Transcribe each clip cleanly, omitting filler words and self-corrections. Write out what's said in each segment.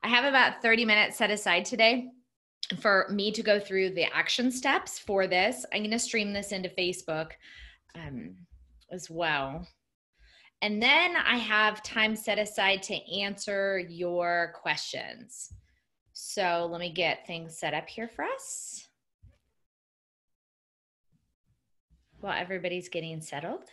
I have about 30 minutes set aside today for me to go through the action steps for this. I'm going to stream this into Facebook as well. And then I have time set aside to answer your questions. So let me get things set up here for us while everybody's getting settled.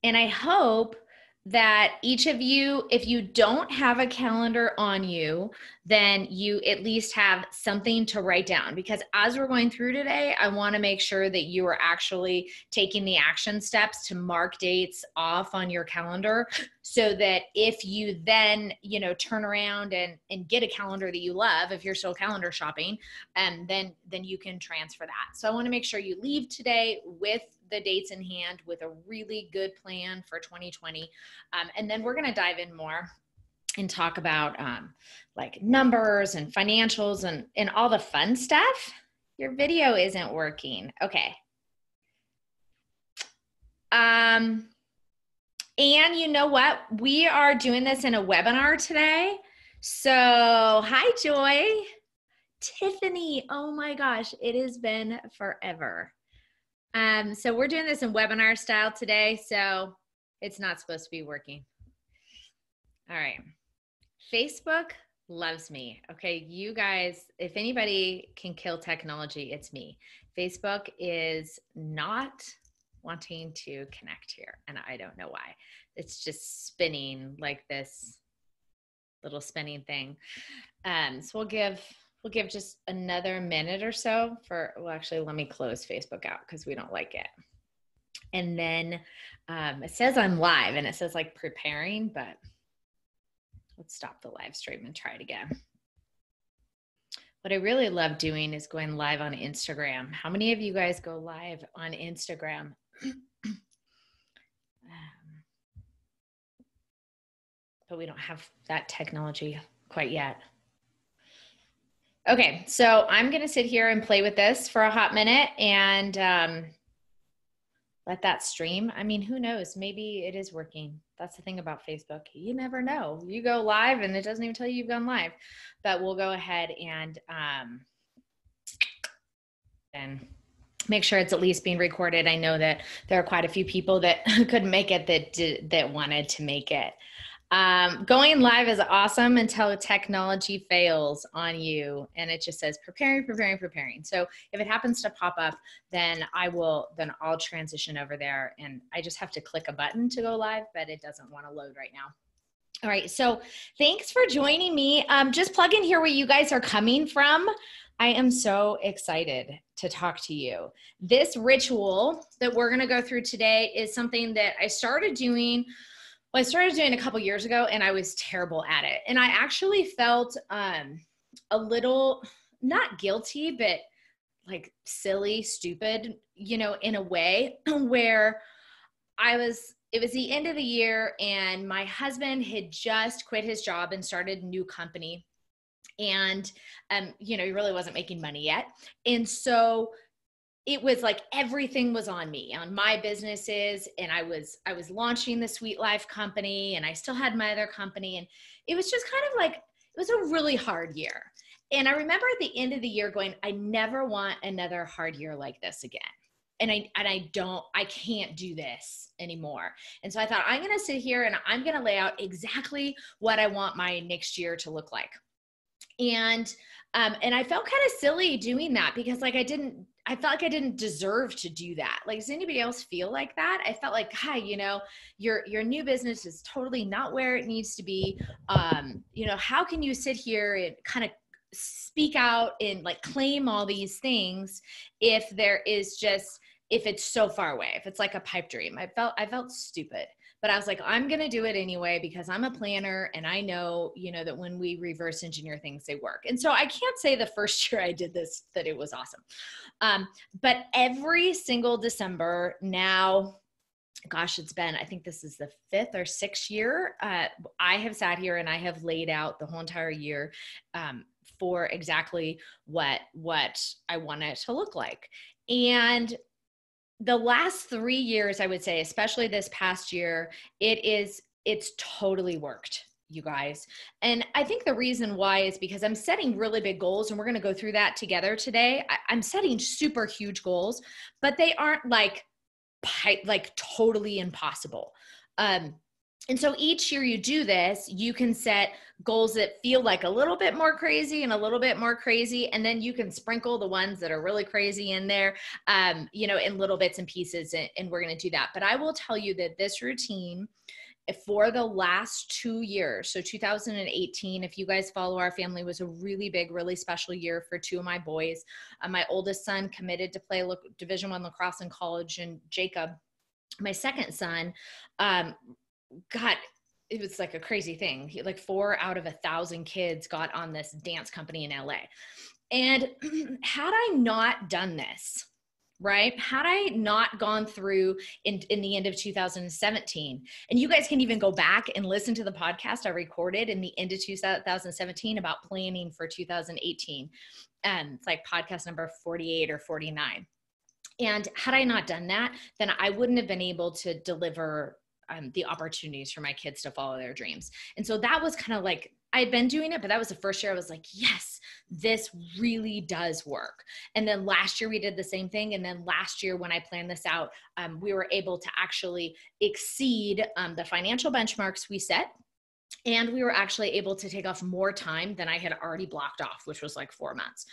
And I hope that each of you, if you don't have a calendar on you, then you at least have something to write down, because as we're going through today, I want to make sure that you are actually taking the action steps to mark dates off on your calendar, so that if you then, turn around and get a calendar that you love, if you're still calendar shopping, then you can transfer that. So I want to make sure you leave today with the dates in hand, with a really good plan for 2020. And then we're going to dive in more and talk about like numbers and financials and all the fun stuff. Your video isn't working. Okay. And you know what? We are doing this in a webinar today. So hi, Joy. Tiffany, oh my gosh, it has been forever. So we're doing this in webinar style today, so it's not supposed to be working. All right. Facebook loves me. Okay, you guys, if anybody can kill technology, it's me. Facebook is not wanting to connect here, and I don't know why. It's just spinning like this little spinning thing. So we'll give just another minute or so for, well, actually, let me close Facebook out because we don't like it. And then it says I'm live and it says like preparing, but let's stop the live stream and try it again. What I really love doing is going live on Instagram. How many of you guys go live on Instagram? But we don't have that technology quite yet. Okay, so I'm going to sit here and play with this for a hot minute and let that stream. I mean, who knows? Maybe it is working. That's the thing about Facebook. You never know. You go live and it doesn't even tell you you've gone live. But we'll go ahead and make sure it's at least being recorded. I know that there are quite a few people that couldn't make it that wanted to make it. Going live is awesome until technology fails on you and it just says preparing. So if it happens to pop up, then I'll transition over there, and I just have to click a button to go live, but it doesn't want to load right now. All right, so thanks for joining me. Just plug in here where you guys are coming from. I am so excited to talk to you. This ritual that we're gonna go through today is something that I started doing a couple years ago, and I was terrible at it. And I actually felt a little, not guilty, but like silly, stupid, in a way where it was the end of the year and my husband had just quit his job and started a new company. And, he really wasn't making money yet. And so it was like everything was on me, on my businesses, and I was launching the Sweet Life company, and I still had my other company, and it was just kind of like, it was a really hard year. And I remember at the end of the year going, I never want another hard year like this again. And I can't do this anymore. And so I thought, I'm going to sit here and I'm going to lay out exactly what I want my next year to look like. And I felt kind of silly doing that because I felt like I didn't deserve to do that. Like, does anybody else feel like that? I felt like, hi, your new business is totally not where it needs to be. How can you sit here and kind of speak out and like claim all these things if it's so far away, if it's like a pipe dream? I felt stupid. But I was like, I'm going to do it anyway because I'm a planner and I know, that when we reverse engineer things, they work. And so I can't say the first year I did this that it was awesome. But every single December now, gosh, I think this is the 5th or 6th year, I have sat here and I have laid out the whole entire year for exactly what I want it to look like. And the last 3 years, I would say, especially this past year, it's totally worked. you guys. And I think the reason why is because I'm setting really big goals, and we're going to go through that together today. I'm setting super huge goals, but they aren't like totally impossible. And so each year you do this, you can set goals that feel like a little bit more crazy and a little bit more crazy. And then you can sprinkle the ones that are really crazy in there, in little bits and pieces. And we're going to do that. But I will tell you that this routine for the last 2 years, so 2018, if you guys follow our family, was a really big, really special year for two of my boys. My oldest son committed to play Division I lacrosse in college, and Jacob, my second son, God, it was like a crazy thing. Like 4 out of 1,000 kids got on this dance company in LA. And had I not done this, right? Had I not gone through in the end of 2017, and you guys can even go back and listen to the podcast I recorded in the end of 2017 about planning for 2018. It's like podcast number 48 or 49. And had I not done that, then I wouldn't have been able to deliver the opportunities for my kids to follow their dreams. And so that was kind of like, I had been doing it, but that was the first year I was like, yes, this really does work. And then last year we did the same thing. And then last year when I planned this out, we were able to actually exceed the financial benchmarks we set. And we were actually able to take off more time than I had already blocked off, which was like 4 months.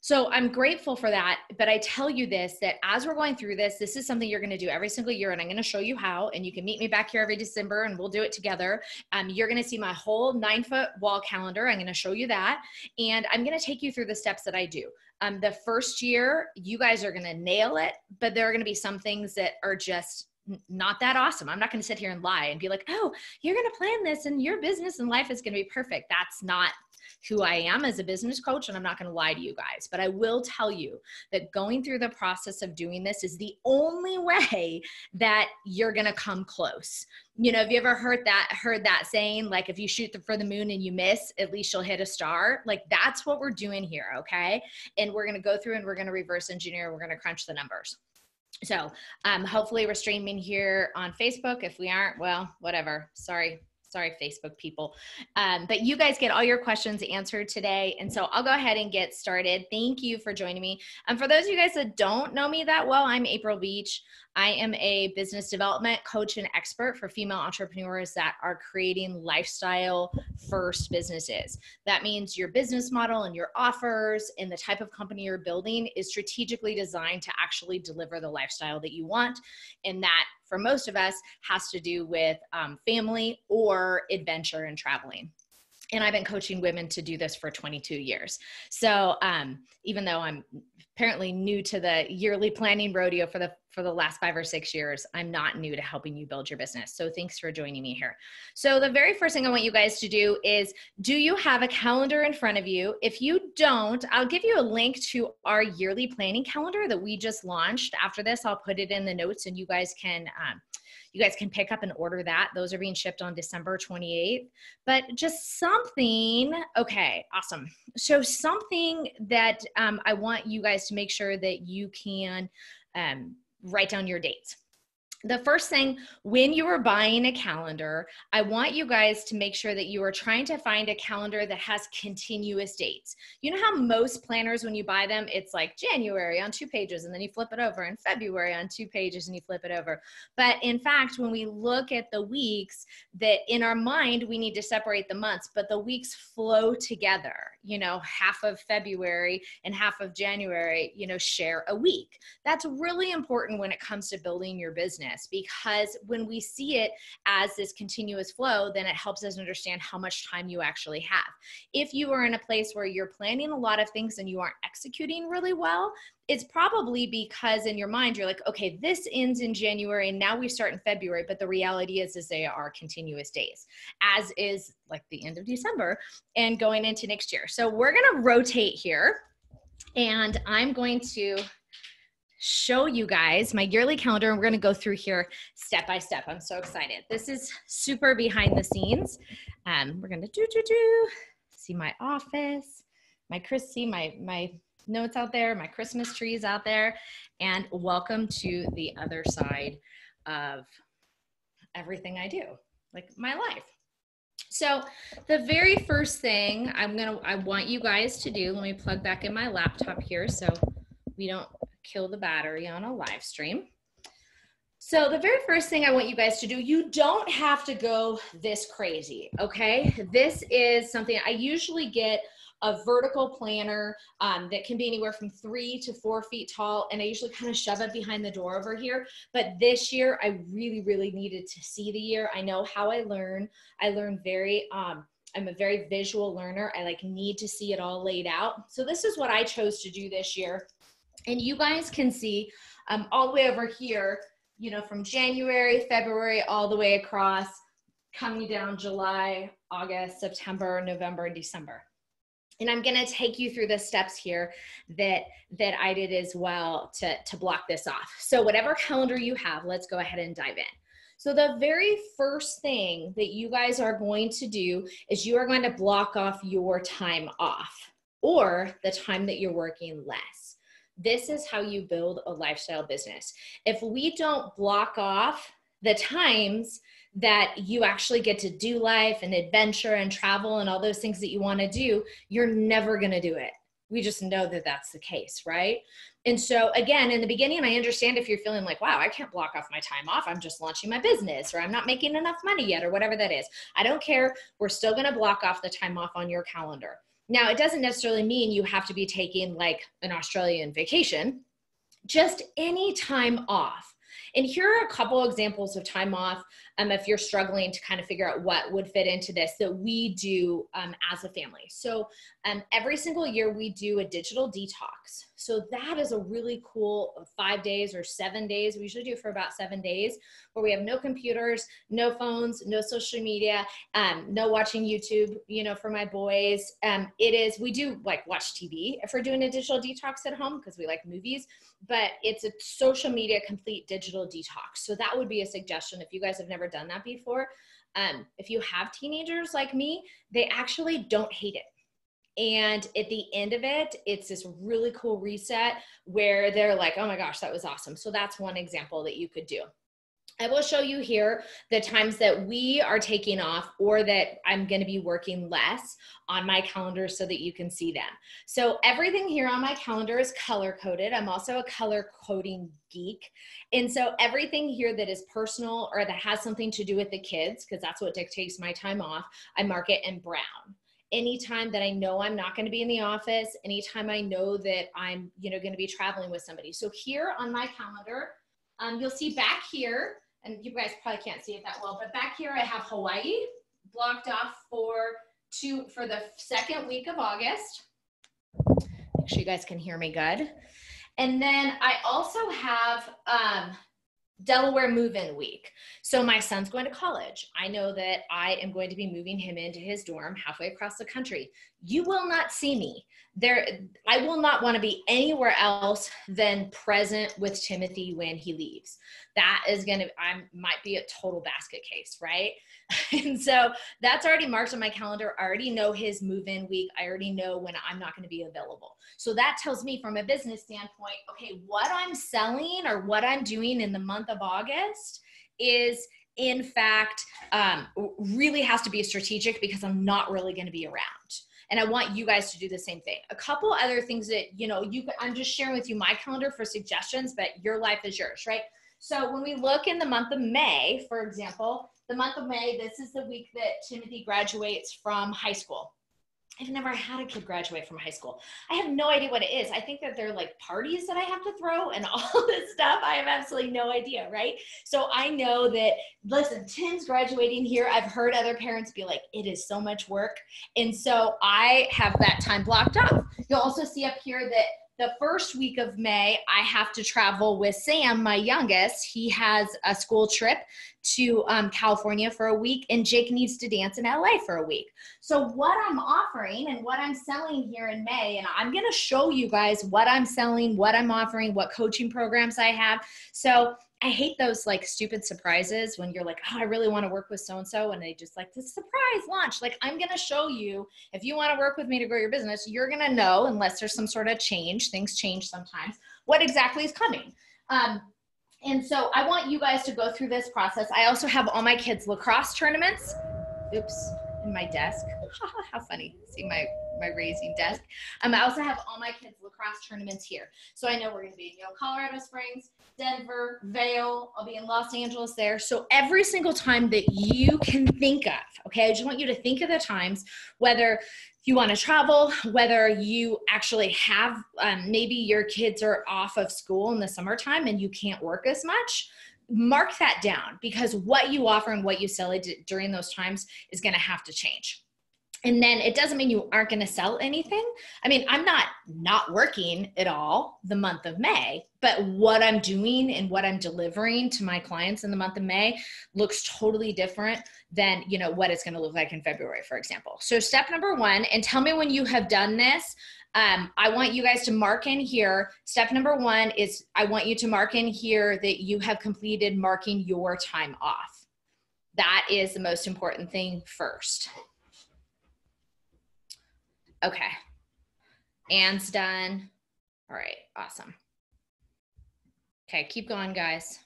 So I'm grateful for that, but I tell you this, that as we're going through this, this is something you're going to do every single year, and I'm going to show you how, and you can meet me back here every December and we'll do it together. You're going to see my whole 9-foot wall calendar. I'm going to show you that, and I'm going to take you through the steps that I do. The first year, you guys are going to nail it, but there are going to be some things that are just not that awesome. I'm not going to sit here and lie and be like, oh, you're going to plan this and your business and life is going to be perfect. That's not who I am as a business coach, and I'm not going to lie to you guys, but I will tell you that going through the process of doing this is the only way that you're going to come close. Have you ever heard that saying, like, if you shoot for the moon and you miss, at least you'll hit a star? Like, that's what we're doing here. Okay. And we're going to go through and we're going to reverse engineer. We're going to crunch the numbers. So hopefully we're streaming here on Facebook. If we aren't, well, whatever. Sorry, Facebook people. But you guys get all your questions answered today. And so I'll go ahead and get started. Thank you for joining me. For those of you guys that don't know me that well, I'm April Beach. I am a business development coach and expert for female entrepreneurs that are creating lifestyle first businesses. That means your business model and your offers and the type of company you're building is strategically designed to actually deliver the lifestyle that you want. And that, for most of us, has to do with family or adventure and traveling. And I've been coaching women to do this for 22 years. So even though I'm apparently new to the yearly planning rodeo for the last 5 or 6 years, I'm not new to helping you build your business. So thanks for joining me here. So the very first thing I want you guys to do is, do you have a calendar in front of you? If you don't, I'll give you a link to our yearly planning calendar that we just launched. After this, I'll put it in the notes and you guys can pick up and order that. Those are being shipped on December 28th. But just something, okay, awesome. So something that I want you guys to make sure that you can write down your dates. The first thing, when you are buying a calendar, I want you guys to make sure that you are trying to find a calendar that has continuous dates. You know how most planners, when you buy them, it's like January on 2 pages, and then you flip it over, and February on 2 pages, and you flip it over. But in fact, when we look at the weeks, that in our mind, we need to separate the months, but the weeks flow together. Half of February and half of January, share a week. That's really important when it comes to building your business, because when we see it as this continuous flow, then it helps us understand how much time you actually have. If you are in a place where you're planning a lot of things and you aren't executing really well, it's probably because in your mind, you're like, okay, this ends in January and now we start in February. But the reality is they are continuous days, as is like the end of December and going into next year. So we're going to rotate here, and I'm going to show you guys my yearly calendar, and we're going to go through here step by step. I'm so excited. This is super behind the scenes. We're going to see my office, my notes out there, my Christmas trees out there, and welcome to the other side of everything I do, like my life. So the very first thing I want you guys to do, let me plug back in my laptop here so we don't kill the battery on a live stream. So the very first thing I want you guys to do, you don't have to go this crazy, okay? This is something I usually get a vertical planner that can be anywhere from 3 to 4 feet tall. And I usually kind of shove it behind the door over here. But this year, I really, really needed to see the year. I know how I learn. I learn very, I'm a very visual learner. I need to see it all laid out. So this is what I chose to do this year. And you guys can see all the way over here, from January, February, all the way across, coming down July, August, September, November, and December. And I'm going to take you through the steps here that I did as well to block this off. So whatever calendar you have, let's go ahead and dive in. So the very first thing that you guys are going to do is you are going to block off your time off, or the time that you're working less. This is how you build a lifestyle business. If we don't block off the times that you actually get to do life and adventure and travel and all those things that you want to do, you're never going to do it. We just know that that's the case, right? And so again, in the beginning, I understand if you're feeling like, wow, I can't block off my time off. I'm just launching my business, or I'm not making enough money yet, or whatever that is. I don't care. We're still going to block off the time off on your calendar. Now, it doesn't necessarily mean you have to be taking an Australian vacation, just any time off. And here are a couple examples of time off if you're struggling to kind of figure out what would fit into this that we do as a family. So every single year we do a digital detox. So that is a really cool 5 days or 7 days. We usually do it for about 7 days, where we have no computers, no phones, no social media, no watching YouTube, for my boys. We do watch TV if we're doing a digital detox at home because we like movies, but it's a social media complete digital detox. So that would be a suggestion if you guys have never done that before. If you have teenagers like me, they actually don't hate it. And at the end of it, it's this really cool reset where they're like, oh my gosh, that was awesome. So that's one example that you could do. I will show you here the times that we are taking off, or that I'm going to be working less on my calendar so that you can see them. So everything here on my calendar is color coded. I'm also a color coding geek. And so everything here that is personal or that has something to do with the kids, because that's what dictates my time off, I mark it in brown. Anytime that I know I'm not going to be in the office, anytime I know that I'm, going to be traveling with somebody. So here on my calendar, you'll see back here, and you guys probably can't see it that well, but back here I have Hawaii blocked off for the second week of August. Make sure you guys can hear me good. And then I also have Delaware move-in week. So my son's going to college. I know that I am going to be moving him into his dorm halfway across the country. You will not see me there. I will not want to be anywhere else than present with Timothy when he leaves. That is I might be a total basket case, right? And so that's already marked on my calendar. I already know his move-in week. I already know when I'm not going to be available. So that tells me from a business standpoint, okay, what I'm selling or what I'm doing in the month of August is in fact really has to be strategic, because I'm not really going to be around. And I want you guys to do the same thing. A couple other things that, I'm just sharing with you my calendar for suggestions, but your life is yours, right? So when we look in the month of May, for example, the month of May, this is the week that Timothy graduates from high school. I've never had a kid graduate from high school. I have no idea what it is. I think that they're parties that I have to throw and all this stuff. I have absolutely no idea, right? So I know that, listen, Tim's graduating here. I've heard other parents be like, it is so much work. And so I have that time blocked off. You'll also see up here that the first week of May, I have to travel with Sam, my youngest. He has a school trip to California for a week, and Jake needs to dance in LA for a week. So what I'm offering and what I'm selling here in May, and I'm going to show you guys what I'm selling, what I'm offering, what coaching programs I have. So I hate those stupid surprises when you're like, oh, I really want to work with so-and-so, and they just this surprise launch. I'm going to show you, if you want to work with me to grow your business, you're going to know, unless there's some sort of change, things change sometimes, what exactly is coming. And so I want you guys to go through this process. I also have all my kids' lacrosse tournaments oops, in my desk. How funny. See my raising desk. I also have all my kids' lacrosse tournaments here. So I know we're going to be in Colorado Springs, Denver, Vail. I'll be in Los Angeles there. So every single time that you can think of, okay, I just want you to think of the times, whether you want to travel, whether you actually have, maybe your kids are off of school in the summertime and you can't work as much. Mark that down, because what you offer and what you sell during those times is going to have to change. And then it doesn't mean you aren't going to sell anything. I mean, I'm not working at all the month of May, but what I'm doing and what I'm delivering to my clients in the month of May looks totally different than, what it's going to look like in February, for example. So step number 1, and tell me when you have done this. I want you guys to mark in here. Step number 1 is I want you to mark in here that you have completed marking your time off. That is the most important thing first. Okay. Anne's done. All right. Awesome. Okay. Keep going, guys.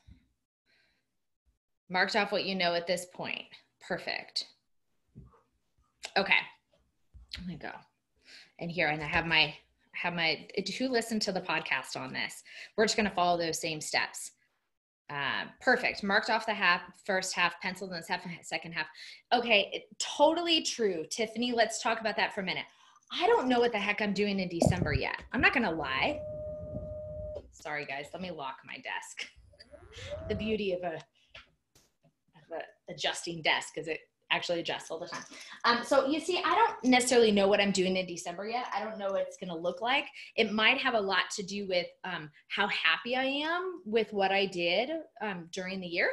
Marked off what you know at this point. Perfect. Okay. Let me go. And here, and I have my, who listened to the podcast on this? We're just going to follow those same steps. Perfect. Marked off the first half, penciled in the second half. Okay. Totally true. Tiffany, let's talk about that for a minute. I don't know what the heck I'm doing in December yet. I'm not going to lie. Sorry, guys. Let me lock my desk. The beauty of a adjusting desk is it actually adjusts all the time. So you see, I don't necessarily know what I'm doing in December yet. I don't know what it's going to look like. It might have a lot to do with how happy I am with what I did during the year.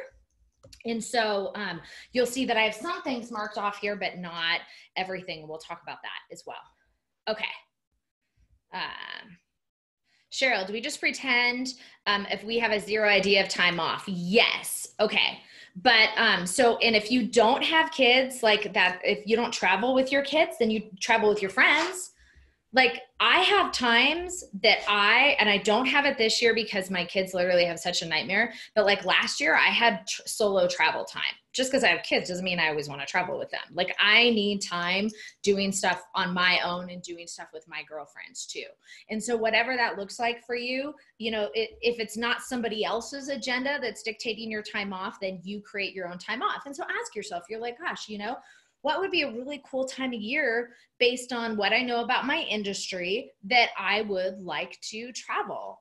And so you'll see that I have some things marked off here, but not everything. We'll talk about that as well. Okay. Cheryl, do we just pretend if we have a 0 idea of time off? Yes. Okay. But so, and if you don't have kids like that, if you don't travel with your kids, then you travel with your friends. Like I have times that and I don't have it this year because my kids literally have such a nightmare, but like last year I had solo travel time. Just because I have kids doesn't mean I always want to travel with them. Like I need time doing stuff on my own and doing stuff with my girlfriends too. And so whatever that looks like for you, if it's not somebody else's agenda that's dictating your time off, then you create your own time off. And so ask yourself, you're like, gosh, what would be a really cool time of year based on what I know about my industry that I would like to travel,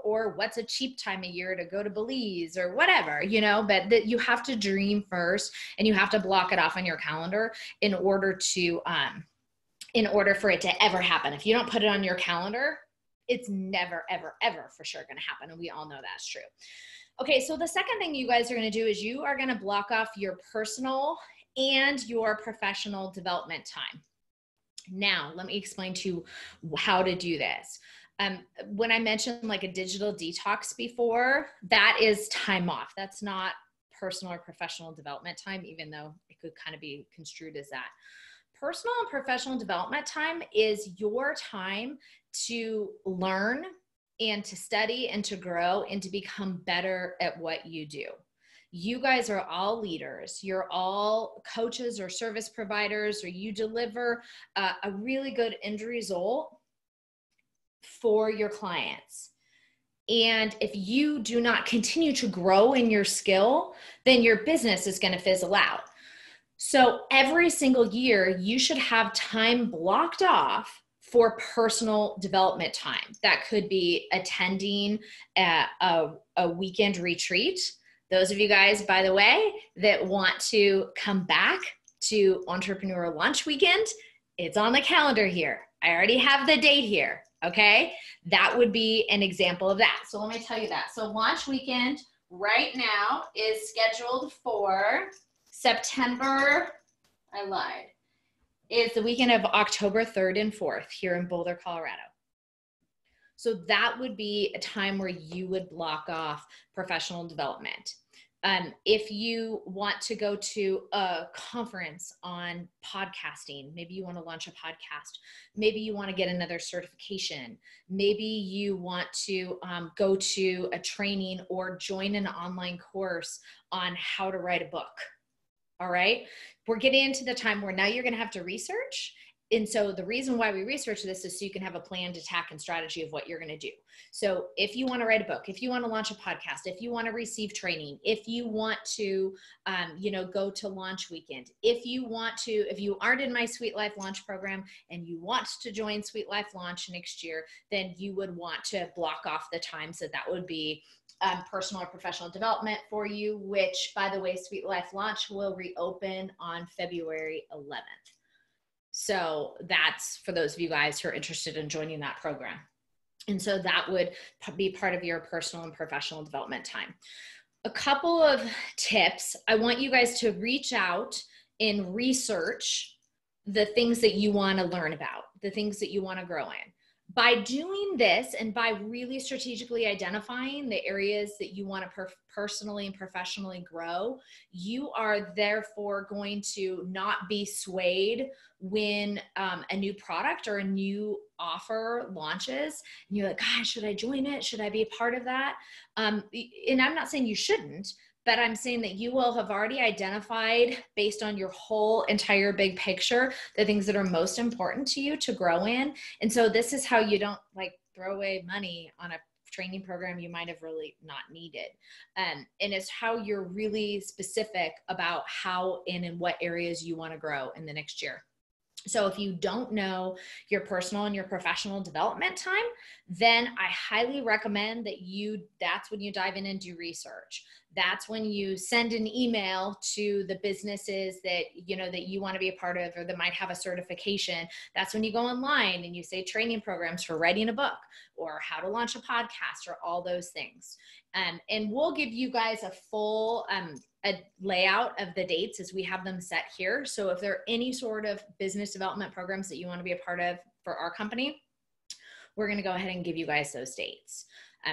or what's a cheap time of year to go to Belize or whatever, but that you have to dream first and you have to block it off on your calendar in order for it to ever happen. If you don't put it on your calendar, it's never, ever, ever for sure going to happen. And we all know that's true. Okay. So the second thing you guys are going to do is you are going to block off your personal and your professional development time. Now, let me explain to you how to do this. When I mentioned like a digital detox before, that is time off. That's not personal or professional development time, even though it could kind of be construed as that. Personal and professional development time is your time to learn and to study and to grow and to become better at what you do. You guys are all leaders. You're all coaches or service providers, or you deliver a really good end result for your clients. And if you do not continue to grow in your skill, then your business is going to fizzle out. So every single year, you should have time blocked off for personal development time. That could be attending a weekend retreat. Those of you guys, by the way, that want to come back to Entrepreneur Launch Weekend, it's on the calendar here. I already have the date here, okay? That would be an example of that. So let me tell you that. So Launch Weekend right now is scheduled for September, I lied, is the weekend of October 3rd and 4th here in Boulder, Colorado. So that would be a time where you would block off professional development. If you want to go to a conference on podcasting, maybe you want to launch a podcast, maybe you want to get another certification, maybe you want to go to a training or join an online course on how to write a book. All right. We're getting into the time where now you're going to have to research. And so the reason why we research this is so you can have a planned attack and strategy of what you're going to do. So if you want to write a book, if you want to launch a podcast, if you want to receive training, if you want to, go to launch weekend, if you aren't in my Sweet Life Launch program and you want to join Sweet Life Launch next year, then you would want to block off the time. So that would be personal or professional development for you, which, by the way, Sweet Life Launch will reopen on February 11th. So that's for those of you guys who are interested in joining that program. And so that would be part of your personal and professional development time. A couple of tips. I want you guys to reach out and research the things that you want to learn about, the things that you want to grow in. By doing this and by really strategically identifying the areas that you want to personally and professionally grow, you are therefore going to not be swayed when a new product or a new offer launches and you're like, gosh, should I join it? Should I be a part of that? And I'm not saying you shouldn't, but I'm saying that you will have already identified, based on your whole entire big picture, the things that are most important to you to grow in. And so this is how you don't throw away money on a training program you might have really not needed. And it's how you're really specific about how and in what areas you want to grow in the next year. So if you don't know your personal and your professional development time, then I highly recommend that that's when you dive in and do research. That's when you send an email to the businesses that you want to be a part of or that might have a certification. That's when you go online and you say training programs for writing a book or how to launch a podcast or all those things. And we'll give you guys a full a layout of the dates as we have them set here. So if there are any sort of business development programs that you want to be a part of for our company, we're going to go ahead and give you guys those dates.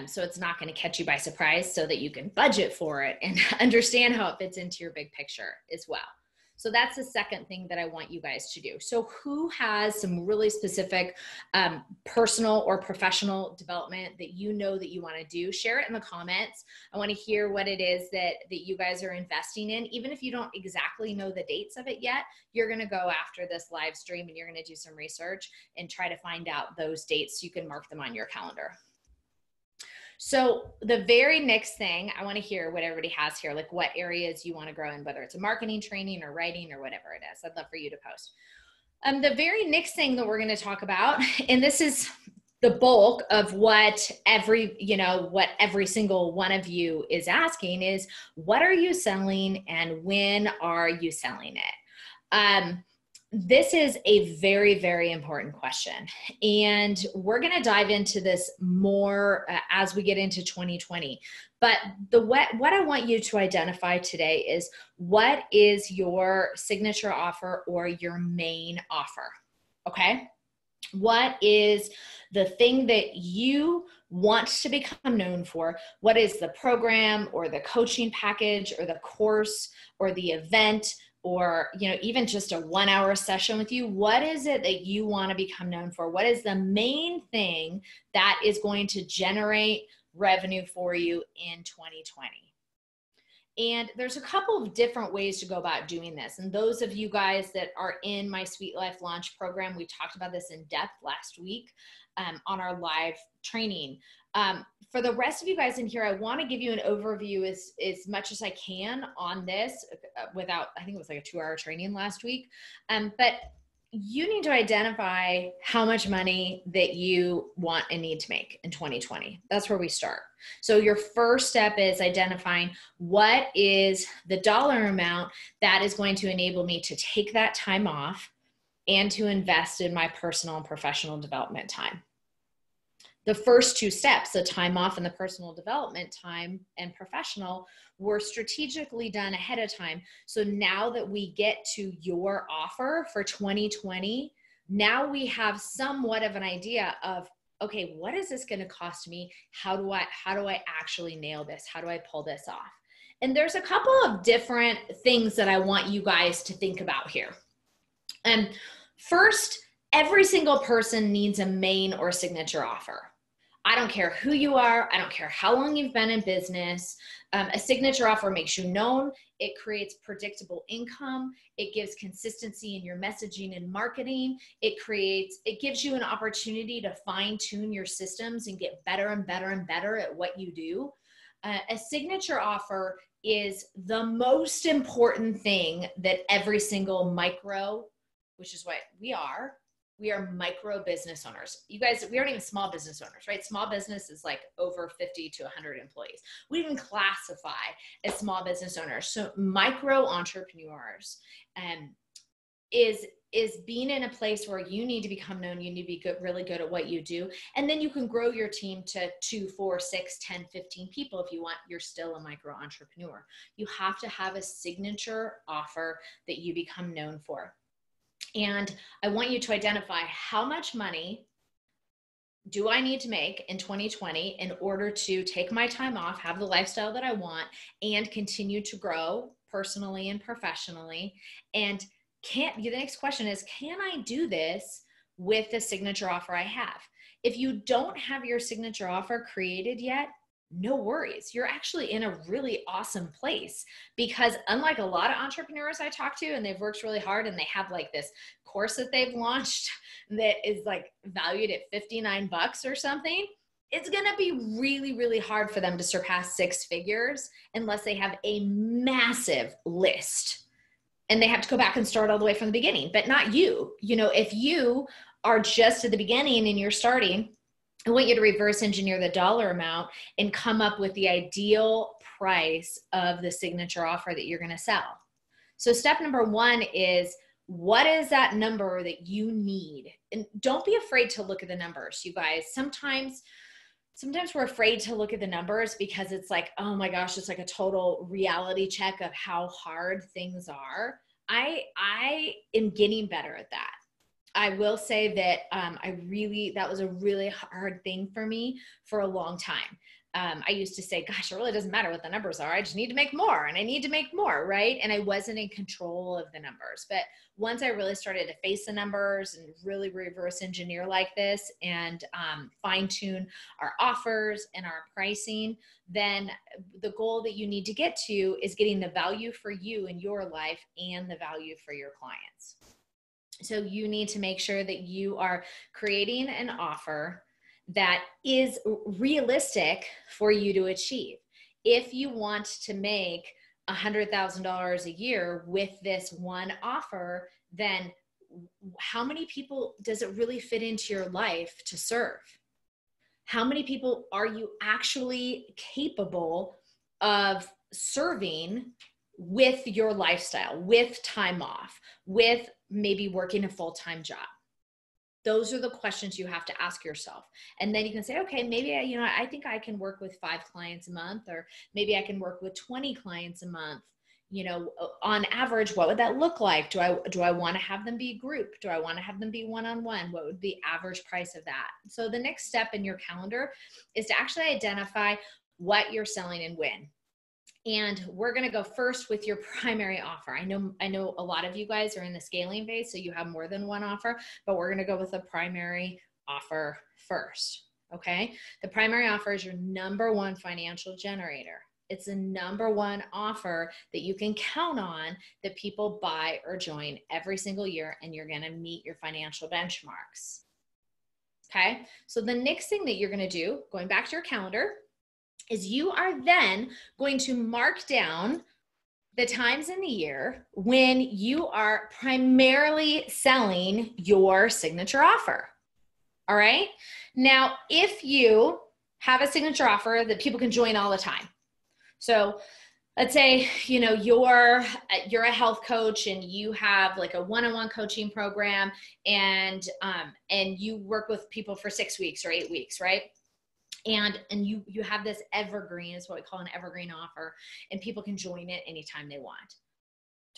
So it's not going to catch you by surprise, so that you can budget for it and understand how it fits into your big picture as well. So that's the second thing that I want you guys to do. So who has some really specific personal or professional development that you know that you want to do? Share it in the comments. I want to hear what it is that you guys are investing in. Even if you don't exactly know the dates of it yet, you're going to go after this live stream and you're going to do some research and try to find out those dates so you can mark them on your calendar. So the very next thing, I want to hear what everybody has here, like what areas you want to grow in, whether it's a marketing, training, or writing, or whatever it is. I'd love for you to post. The very next thing that we're going to talk about, and this is the bulk of what every single one of you is asking, is what are you selling and when are you selling it? This is a very, very important question. And we're going to dive into this more as we get into 2020. But what I want you to identify today is, what is your signature offer or your main offer? Okay? What is the thing that you want to become known for? What is the program or the coaching package or the course or the event, or even just a 1-hour session with you? What is it that you want to become known for? What is the main thing that is going to generate revenue for you in 2020? And there's a couple of different ways to go about doing this. And those of you guys that are in my Sweet Life Launch program, we talked about this in depth last week on our live training. For the rest of you guys in here, I want to give you an overview as much as I can on this without, I think it was like a 2-hour training last week. But you need to identify how much money that you want and need to make in 2020. That's where we start. So your first step is identifying what is the dollar amount that is going to enable me to take that time off and to invest in my personal and professional development time. The first two steps, the time off and the personal development time and professional, were strategically done ahead of time. So now that we get to your offer for 2020, now we have somewhat of an idea of, okay, what is this going to cost me? How do I actually nail this? How do I pull this off? And there's a couple of different things that I want you guys to think about here. First, every single person needs a main or signature offer. I don't care who you are. I don't care how long you've been in business. A signature offer makes you known. It creates predictable income. It gives consistency in your messaging and marketing. It gives you an opportunity to fine tune your systems and get better and better and better at what you do. A signature offer is the most important thing that every single micro, which is what we are micro business owners. You guys, we aren't even small business owners, right? Small business is like over 50 to 100 employees. We even classify as small business owners. So micro entrepreneurs is being in a place where you need to become known, you need to be really good at what you do. And then you can grow your team to 2, 4, 6, 10, 15 people if you want. You're still a micro entrepreneur. You have to have a signature offer that you become known for. And I want you to identify how much money do I need to make in 2020 in order to take my time off, have the lifestyle that I want, and continue to grow personally and professionally. And the next question is, can I do this with the signature offer I have? If you don't have your signature offer created yet, no worries. You're actually in a really awesome place, because unlike a lot of entrepreneurs I talk to, and they've worked really hard and they have like this course that they've launched that is like valued at $59 or something, it's going to be really, really hard for them to surpass 6 figures unless they have a massive list. And they have to go back and start all the way from the beginning, but not you. You know, if you are just at the beginning and you're starting, I want you to reverse engineer the dollar amount and come up with the ideal price of the signature offer that you're going to sell. So step number 1 is, what is that number that you need? And don't be afraid to look at the numbers, you guys. Sometimes we're afraid to look at the numbers because it's like, oh my gosh, it's like a total reality check of how hard things are. I am getting better at that. I will say that that was a really hard thing for me for a long time. I used to say, gosh, it really doesn't matter what the numbers are. I just need to make more, and I need to make more, right? And I wasn't in control of the numbers. But once I really started to face the numbers and really reverse engineer like this and fine tune our offers and our pricing, then the goal that you need to get to is getting the value for you in your life and the value for your clients. So you need to make sure that you are creating an offer that is realistic for you to achieve. If you want to make $100,000 a year with this one offer, then how many people does it really fit into your life to serve? How many people are you actually capable of serving with your lifestyle, with time off, with maybe working a full-time job? Those are the questions you have to ask yourself. And then you can say, okay, maybe I think I can work with 5 clients a month, or maybe I can work with 20 clients a month. On average, what would that look like? Do I want to have them be group? Do I want to have them be one-on-one? What would be the average price of that? So the next step in your calendar is to actually identify what you're selling and when. And we're going to go first with your primary offer. I know a lot of you guys are in the scaling phase, so you have more than one offer, but we're going to go with the primary offer first. Okay. The primary offer is your number 1 financial generator. It's the number 1 offer that you can count on that people buy or join every single year, and you're going to meet your financial benchmarks. Okay. So the next thing that you're going to do, going back to your calendar, is you are then going to mark down the times in the year when you are primarily selling your signature offer. All right. Now, if you have a signature offer that people can join all the time. So let's say, you're a health coach and you have like a one-on-one coaching program, and you work with people for 6 weeks or 8 weeks, right? And you have this evergreen, is what we call an evergreen offer, and people can join it anytime they want.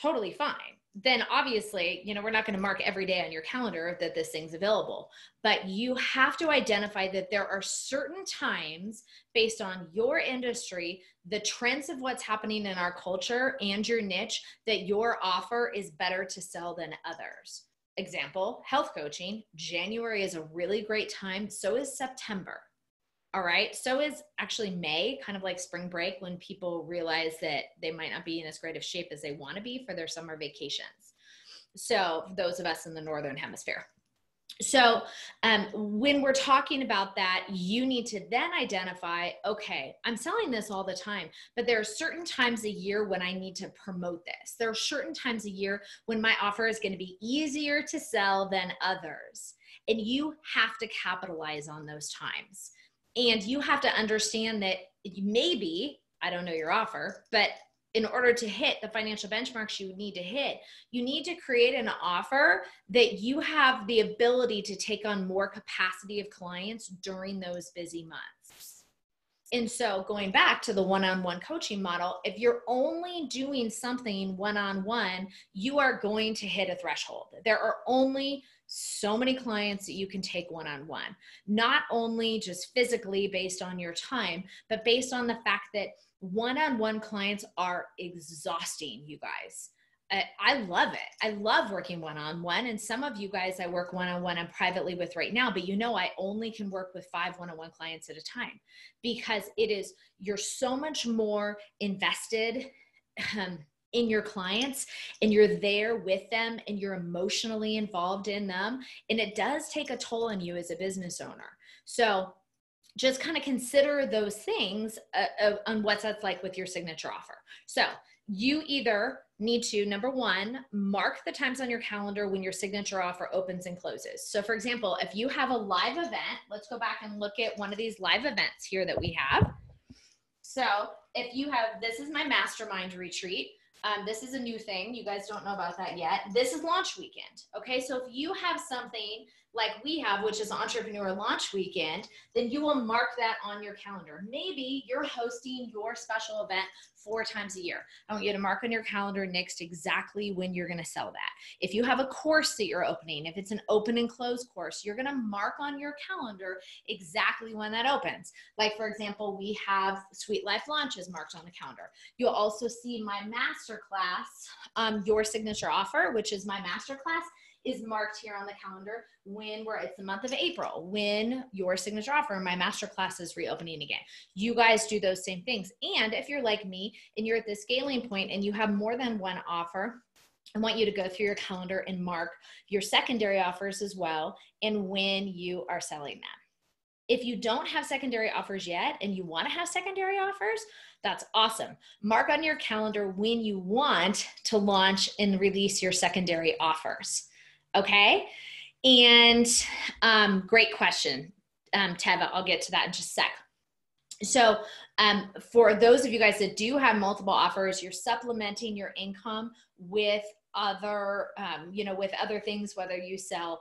Totally fine. Then obviously, we're not going to mark every day on your calendar that this thing's available, but you have to identify that there are certain times based on your industry, the trends of what's happening in our culture and your niche, that your offer is better to sell than others. Example, health coaching. January is a really great time. So is September. All right. So is actually May, kind of like spring break, when people realize that they might not be in as great of shape as they want to be for their summer vacations. So for those of us in the Northern Hemisphere. So when we're talking about that, you need to then identify, okay, I'm selling this all the time, but there are certain times a year when I need to promote this. There are certain times a year when my offer is going to be easier to sell than others. And you have to capitalize on those times. And you have to understand that maybe, I don't know your offer, but in order to hit the financial benchmarks you need to hit, you need to create an offer that you have the ability to take on more capacity of clients during those busy months. And so going back to the one-on-one coaching model, if you're only doing something one-on-one, you are going to hit a threshold. There are only so many clients that you can take one-on-one, not only just physically based on your time, but based on the fact that one-on-one clients are exhausting, you guys. I love it. I love working one-on-one. And some of you guys I work one-on-one and privately with right now, but you know, I only can work with 5 one-on-one clients at a time because you're so much more invested in your clients, and you're there with them, and you're emotionally involved in them. And it does take a toll on you as a business owner. So just kind of consider those things on what that's like with your signature offer. So you either need to, number one, mark the times on your calendar when your signature offer opens and closes. So for example, if you have a live event, let's go back and look at one of these live events here that we have. So if you have, this is my mastermind retreat. This is a new thing. You guys don't know about that yet. This is launch weekend. Okay. So if you have something like we have, which is Entrepreneur Launch Weekend, then you will mark that on your calendar. Maybe you're hosting your special event 4 times a year. I want you to mark on your calendar next exactly when you're going to sell that. If you have a course that you're opening, if it's an open and close course, you're going to mark on your calendar exactly when that opens. Like for example, we have Sweet Life launches marked on the calendar. You'll also see my masterclass, your signature offer, which is my masterclass, is marked here on the calendar it's the month of April, when your signature offer, my masterclass, is reopening again. You guys do those same things. And if you're like me and you're at the scaling point and you have more than one offer, I want you to go through your calendar and mark your secondary offers as well, and when you are selling them. If you don't have secondary offers yet and you want to have secondary offers, that's awesome. Mark on your calendar when you want to launch and release your secondary offers. Okay. And great question, Teva. I'll get to that in just a sec. So for those of you guys that do have multiple offers, you're supplementing your income with other, with other things, whether you sell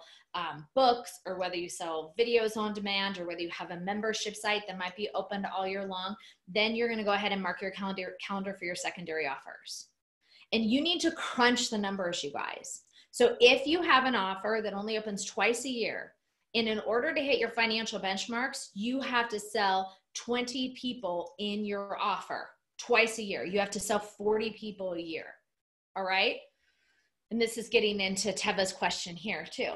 books, or whether you sell videos on demand, or whether you have a membership site that might be open all year long, then you're going to go ahead and mark your calendar for your secondary offers. And you need to crunch the numbers, you guys. So if you have an offer that only opens twice a year, and in order to hit your financial benchmarks, you have to sell 20 people in your offer twice a year. You have to sell 40 people a year. All right. And this is getting into Teva's question here too.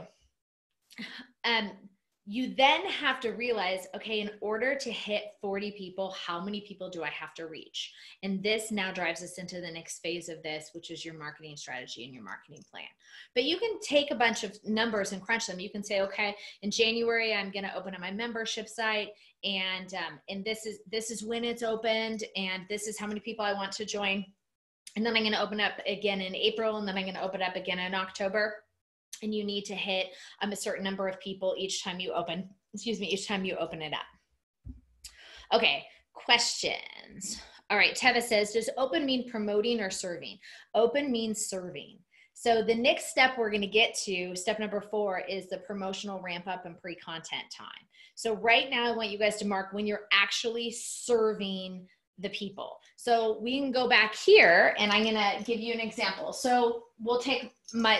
You then have to realize, okay, in order to hit 40 people, how many people do I have to reach? And this now drives us into the next phase of this, which is your marketing strategy and your marketing plan. But you can take a bunch of numbers and crunch them. You can say, okay, in January, I'm going to open up my membership site, and this is when it's opened, and this is how many people I want to join. And then I'm going to open up again in April, and then I'm going to open up again in October. And you need to hit a certain number of people each time you open it up. Okay, questions. All right, Teva says, does open mean promoting or serving? Open means serving. So the next step we're going to get to, step number 4, is the promotional ramp up and pre-content time. So right now I want you guys to mark when you're actually serving the people. So we can go back here, and I'm going to give you an example. So we'll take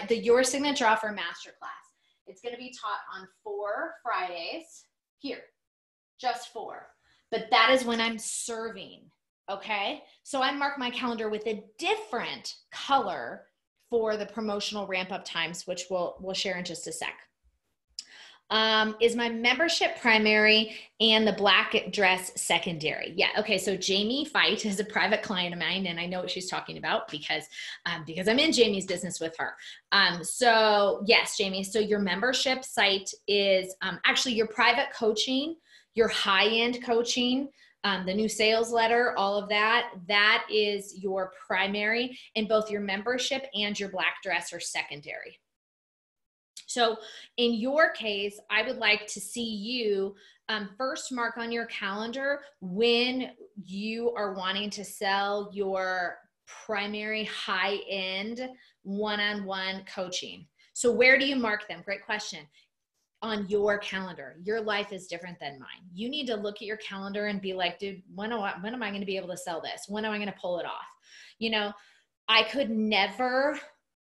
your signature offer masterclass. It's going to be taught on 4 Fridays here, just 4, but that is when I'm serving. Okay. So I mark my calendar with a different color for the promotional ramp up times, which we'll share in just a sec. Is my membership primary and the black dress secondary? Yeah. Okay. So Jamie Fight is a private client of mine, and I know what she's talking about because I'm in Jamie's business with her. So yes, Jamie. So your membership site is actually your private coaching, your high-end coaching, the new sales letter, all of that. That is your primary, and both your membership and your black dress are secondary. So in your case, I would like to see you first mark on your calendar when you are wanting to sell your primary high-end one-on-one coaching. So where do you mark them? Great question. On your calendar. Your life is different than mine. You need to look at your calendar and be like, dude, when am I going to be able to sell this? When am I going to pull it off? You know, I could never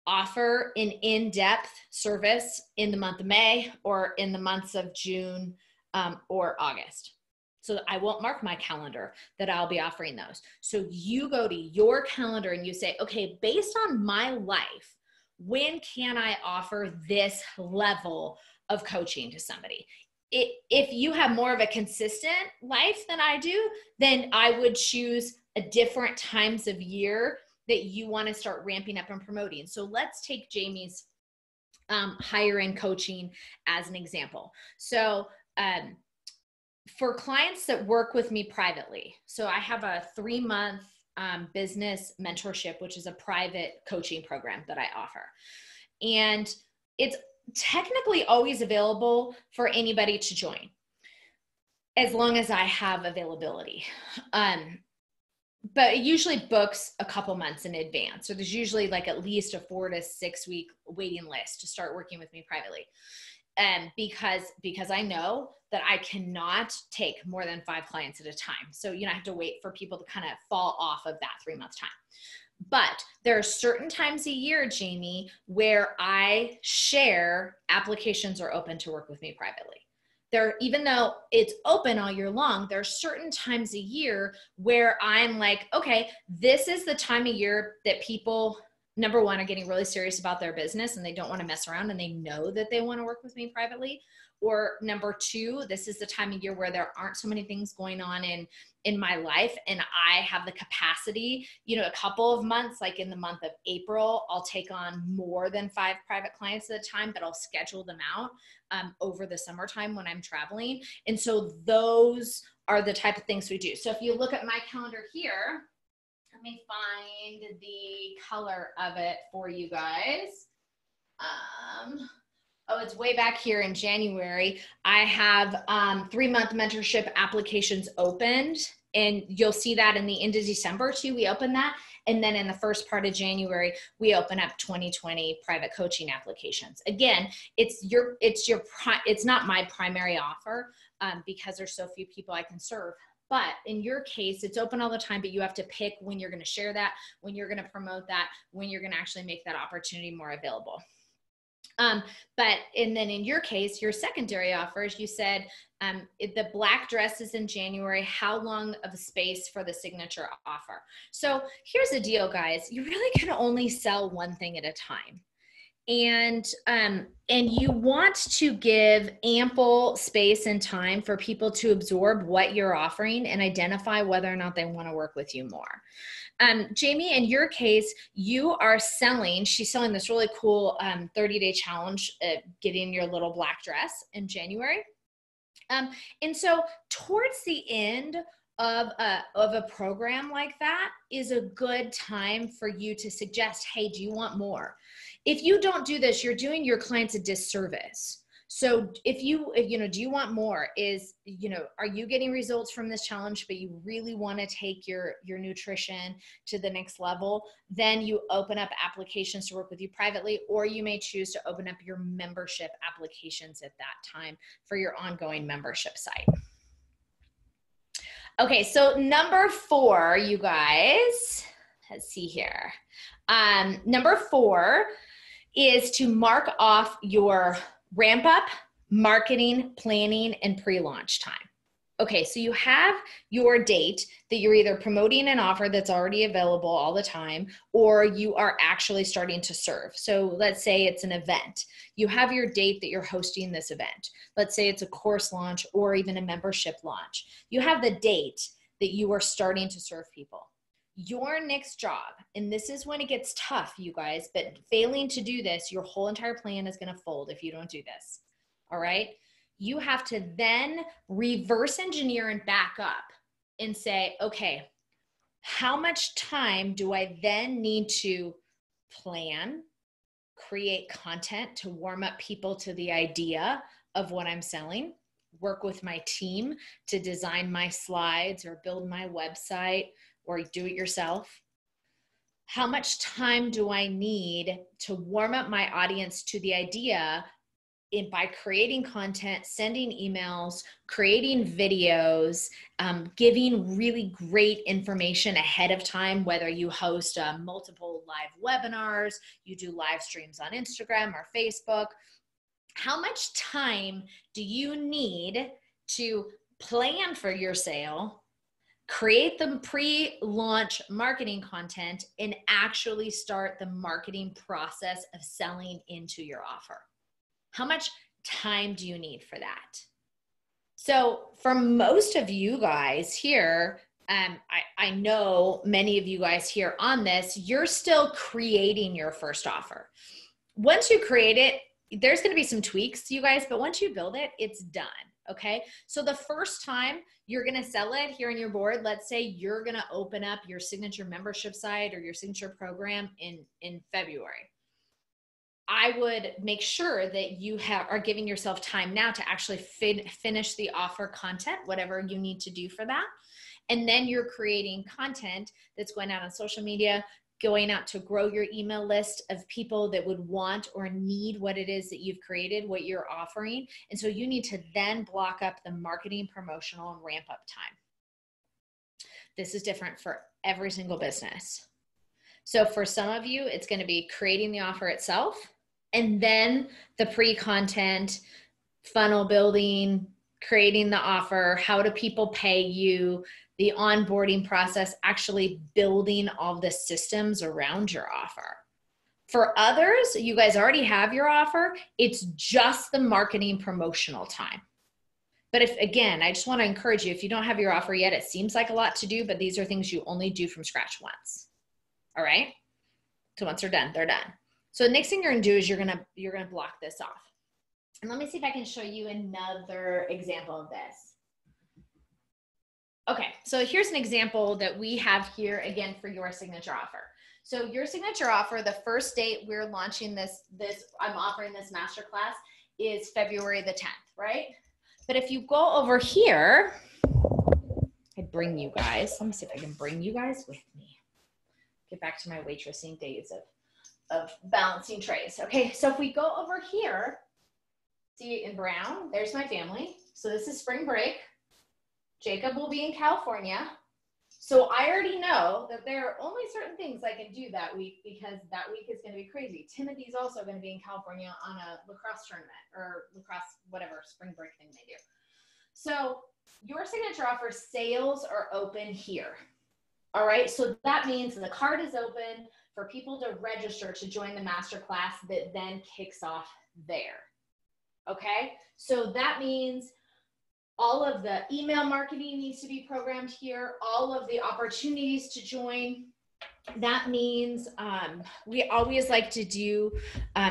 offer an in-depth service in the month of May or in the months of June or August. So I won't mark my calendar that I'll be offering those. So you go to your calendar and you say, okay, based on my life, when can I offer this level of coaching to somebody? If you have more of a consistent life than I do, then I would choose a different times of year that you want to start ramping up and promoting. So let's take Jamie's higher end coaching as an example. So for clients that work with me privately, so I have a 3-month business mentorship, which is a private coaching program that I offer. And it's technically always available for anybody to join as long as I have availability. But it usually books a couple months in advance. So there's usually like at least a 4 to 6 week waiting list to start working with me privately. Because I know that I cannot take more than 5 clients at a time. So, I have to wait for people to kind of fall off of that 3-month time. But there are certain times a year, Jamie, where I share applications are open to work with me privately. Even though it's open all year long, there are certain times a year where I'm like, okay, this is the time of year that people, number one, are getting really serious about their business and they don't want to mess around and they know that they want to work with me privately. Or number two, this is the time of year where there aren't so many things going on in my life and I have the capacity, a couple of months, like in the month of April, I'll take on more than 5 private clients at a time, but I'll schedule them out over the summertime when I'm traveling. And so those are the type of things we do. So if you look at my calendar here, let me find the color of it for you guys. Oh, it's way back here in January. I have 3-month mentorship applications opened, and you'll see that in the end of December too. We open that. And then in the first part of January, we open up 2020 private coaching applications. Again, it's not my primary offer because there's so few people I can serve. But in your case, it's open all the time, but you have to pick when you're going to share that, when you're going to promote that, when you're going to actually make that opportunity more available. And then in your case, your secondary offers, you said the black dress is in January. How long of a space for the signature offer? So here's the deal, guys. You really can only sell one thing at a time. And you want to give ample space and time for people to absorb what you're offering and identify whether or not they want to work with you more. Jamie, in your case, she's selling this really cool 30-day challenge, getting your little black dress in January. And so towards the end of a program like that is a good time for you to suggest, hey, do you want more? If you don't do this, you're doing your clients a disservice. So do you want more? Are you getting results from this challenge, but you really want to take your nutrition to the next level? Then you open up applications to work with you privately, or you may choose to open up your membership applications at that time for your ongoing membership site. Okay, so number 4, you guys, let's see here. Number 4 is to mark off your ramp up, marketing, planning, and pre-launch time. Okay, so you have your date that you're either promoting an offer that's already available all the time, or you are actually starting to serve. So let's say it's an event. You have your date that you're hosting this event. Let's say it's a course launch or even a membership launch. You have the date that you are starting to serve people. Your next job, and this is when it gets tough, you guys, but failing to do this, your whole entire plan is going to fold if you don't do this. All right? You have to then reverse engineer and back up and say, okay, how much time do I then need to plan, create content to warm up people to the idea of what I'm selling, work with my team to design my slides or build my website or do it yourself? How much time do I need to warm up my audience to the idea by creating content, sending emails, creating videos, giving really great information ahead of time, whether you host multiple live webinars, you do live streams on Instagram or Facebook. How much time do you need to plan for your sale, create the pre-launch marketing content, and actually start the marketing process of selling into your offer? How much time do you need for that? So for most of you guys here, I know many of you guys here on this, you're still creating your first offer. Once you create it, there's going to be some tweaks, you guys, but once you build it, it's done. Okay. So the first time you're going to sell it here on your board, let's say you're going to open up your signature membership site or your signature program in February. I would make sure that you are giving yourself time now to actually finish the offer content, whatever you need to do for that. And then you're creating content that's going out on social media, going out to grow your email list of people that would want or need what it is that you've created, what you're offering. And so you need to then block up the marketing, promotional, and ramp up time. This is different for every single business. So for some of you, it's going to be creating the offer itself, and then the pre-content, funnel building, creating the offer, how do people pay you, the onboarding process, actually building all the systems around your offer. For others, you guys already have your offer. It's just the marketing promotional time. But if, again, I just want to encourage you, if you don't have your offer yet, it seems like a lot to do, but these are things you only do from scratch once. All right? So once they're done, they're done. So the next thing you're going to do is you're going to block this off. And let me see if I can show you another example of this. Okay, so here's an example that we have here, again, for your signature offer. So your signature offer, the first date we're launching this I'm offering this masterclass is February the 10th, right? But if you go over here, I bring you guys, let me see if I can bring you guys with me. Get back to my waitressing days of balancing trays. Okay, so if we go over here, see in brown, there's my family. So this is spring break. Jacob will be in California. So I already know that there are only certain things I can do that week because that week is going to be crazy. Timothy's also going to be in California on a lacrosse tournament or lacrosse, whatever, spring break thing they do. So your signature offer sales are open here. All right, so that means the card is open for people to register to join the masterclass that then kicks off there. Okay, so that means all of the email marketing needs to be programmed here, all of the opportunities to join. That means we always like to do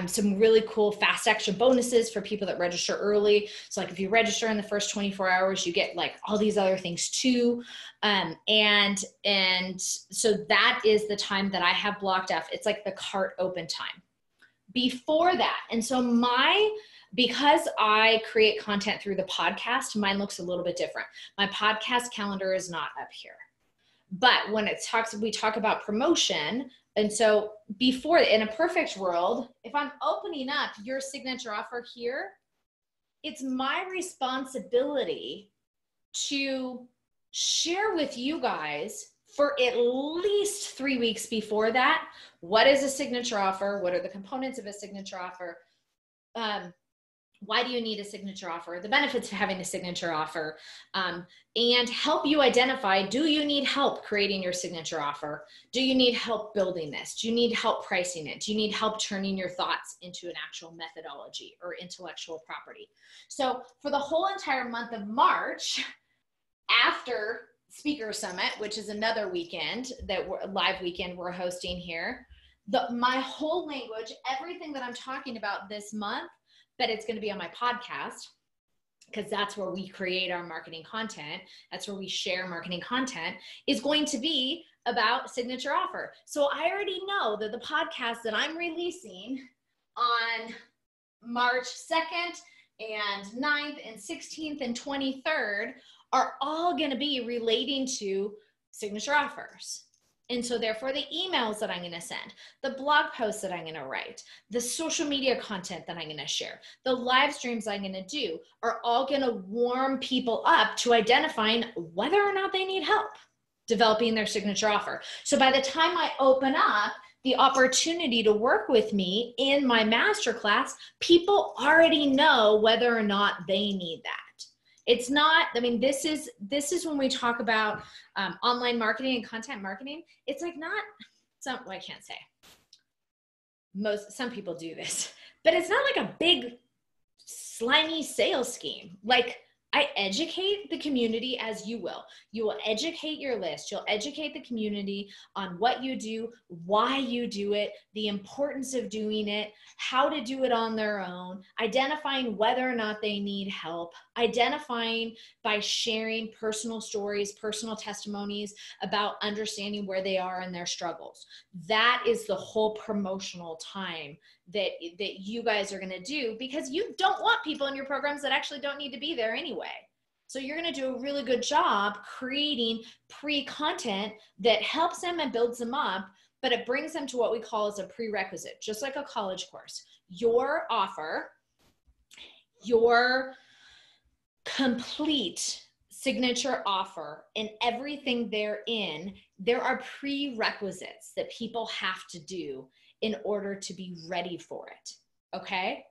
some really cool fast action bonuses for people that register early. So like if you register in the first 24 hours, you get like all these other things too. And so that is the time that I have blocked off. It's like the cart open time. Before that, and so because I create content through the podcast, mine looks a little bit different. My podcast calendar is not up here. But when we talk about promotion, and so before, in a perfect world, if I'm opening up your signature offer here, it's my responsibility to share with you guys for at least 3 weeks before that, what is a signature offer? What are the components of a signature offer? why do you need a signature offer, the benefits of having a signature offer, and help you identify, do you need help creating your signature offer? Do you need help building this? Do you need help pricing it? Do you need help turning your thoughts into an actual methodology or intellectual property? So for the whole entire month of March, after Speaker Summit, which is another weekend, live weekend we're hosting here, my whole language, everything that I'm talking about this month, but it's going to be on my podcast, because that's where we create our marketing content. That's where we share marketing content, is going to be about signature offer. So I already know that the podcast that I'm releasing on March 2nd and 9th and 16th and 23rd are all going to be relating to signature offers. And so therefore the emails that I'm going to send, the blog posts that I'm going to write, the social media content that I'm going to share, the live streams I'm going to do are all going to warm people up to identifying whether or not they need help developing their signature offer. So by the time I open up the opportunity to work with me in my masterclass, people already know whether or not they need that. It's not, I mean, this is when we talk about online marketing and content marketing. It's like well, I can't say. Some people do this, but it's not like a big slimy sales scheme. Like, I educate the community as you will. You will educate your list. You'll educate the community on what you do, why you do it, the importance of doing it, how to do it on their own, identifying whether or not they need help, identifying by sharing personal stories, personal testimonies about understanding where they are in their struggles. That is the whole promotional time that you guys are going to do, because you don't want people in your programs that actually don't need to be there anyway. So you're going to do a really good job creating pre-content that helps them and builds them up, but it brings them to what we call as a prerequisite, just like a college course. Your offer, your complete signature offer, and everything therein, there are prerequisites that people have to do in order to be ready for it, okay?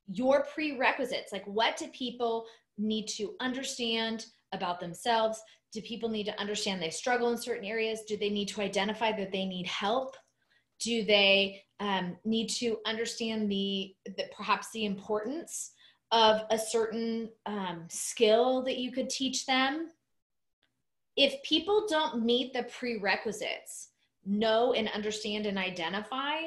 Your prerequisites, like, what do people need to understand about themselves? Do people need to understand they struggle in certain areas? Do they need to identify that they need help? Do they need to understand perhaps the importance of a certain skill that you could teach them? If people don't meet the prerequisites, know and understand and identify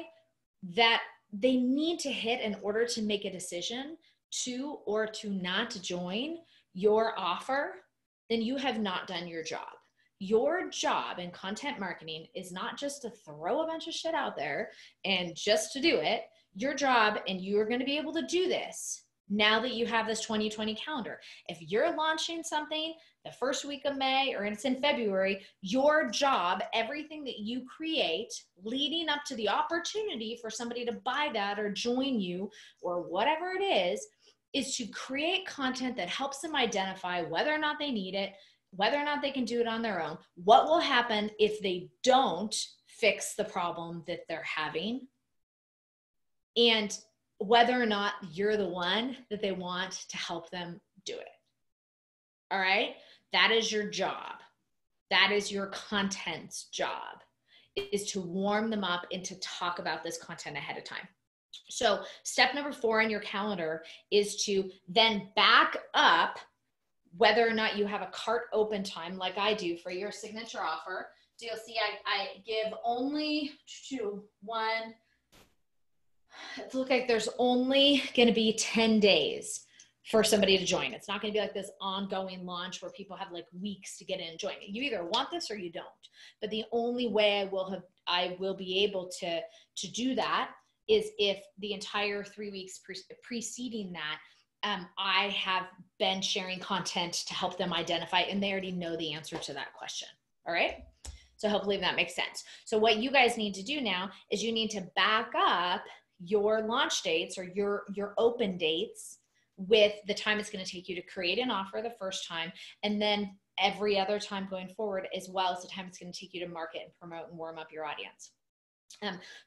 that they need to hit in order to make a decision to or to not join your offer, then you have not done your job. Your job in content marketing is not just to throw a bunch of shit out there and just to do it. Your job, and you're going to be able to do this now that you have this 2020 calendar. If you're launching something the first week of May or it's in February, your job, everything that you create leading up to the opportunity for somebody to buy that or join you or whatever it is to create content that helps them identify whether or not they need it, whether or not they can do it on their own, what will happen if they don't fix the problem that they're having, and whether or not you're the one that they want to help them do it. All right? That is your job. That is your content's job, is to warm them up and to talk about this content ahead of time. So step number 4 on your calendar is to then back up whether or not you have a cart open time like I do for your signature offer. So you'll see I give only it looks like there's only going to be 10 days for somebody to join. It's not going to be like this ongoing launch where people have like weeks to get in and join. You either want this or you don't. But the only way I will be able to do that is if the entire 3 weeks preceding that, I have been sharing content to help them identify, and they already know the answer to that question. All right. So hopefully that makes sense. So what you guys need to do now is you need to back up your launch dates or your open dates with the time it's going to take you to create an offer the first time, and then every other time going forward, as well as the time it's going to take you to market and promote and warm up your audience.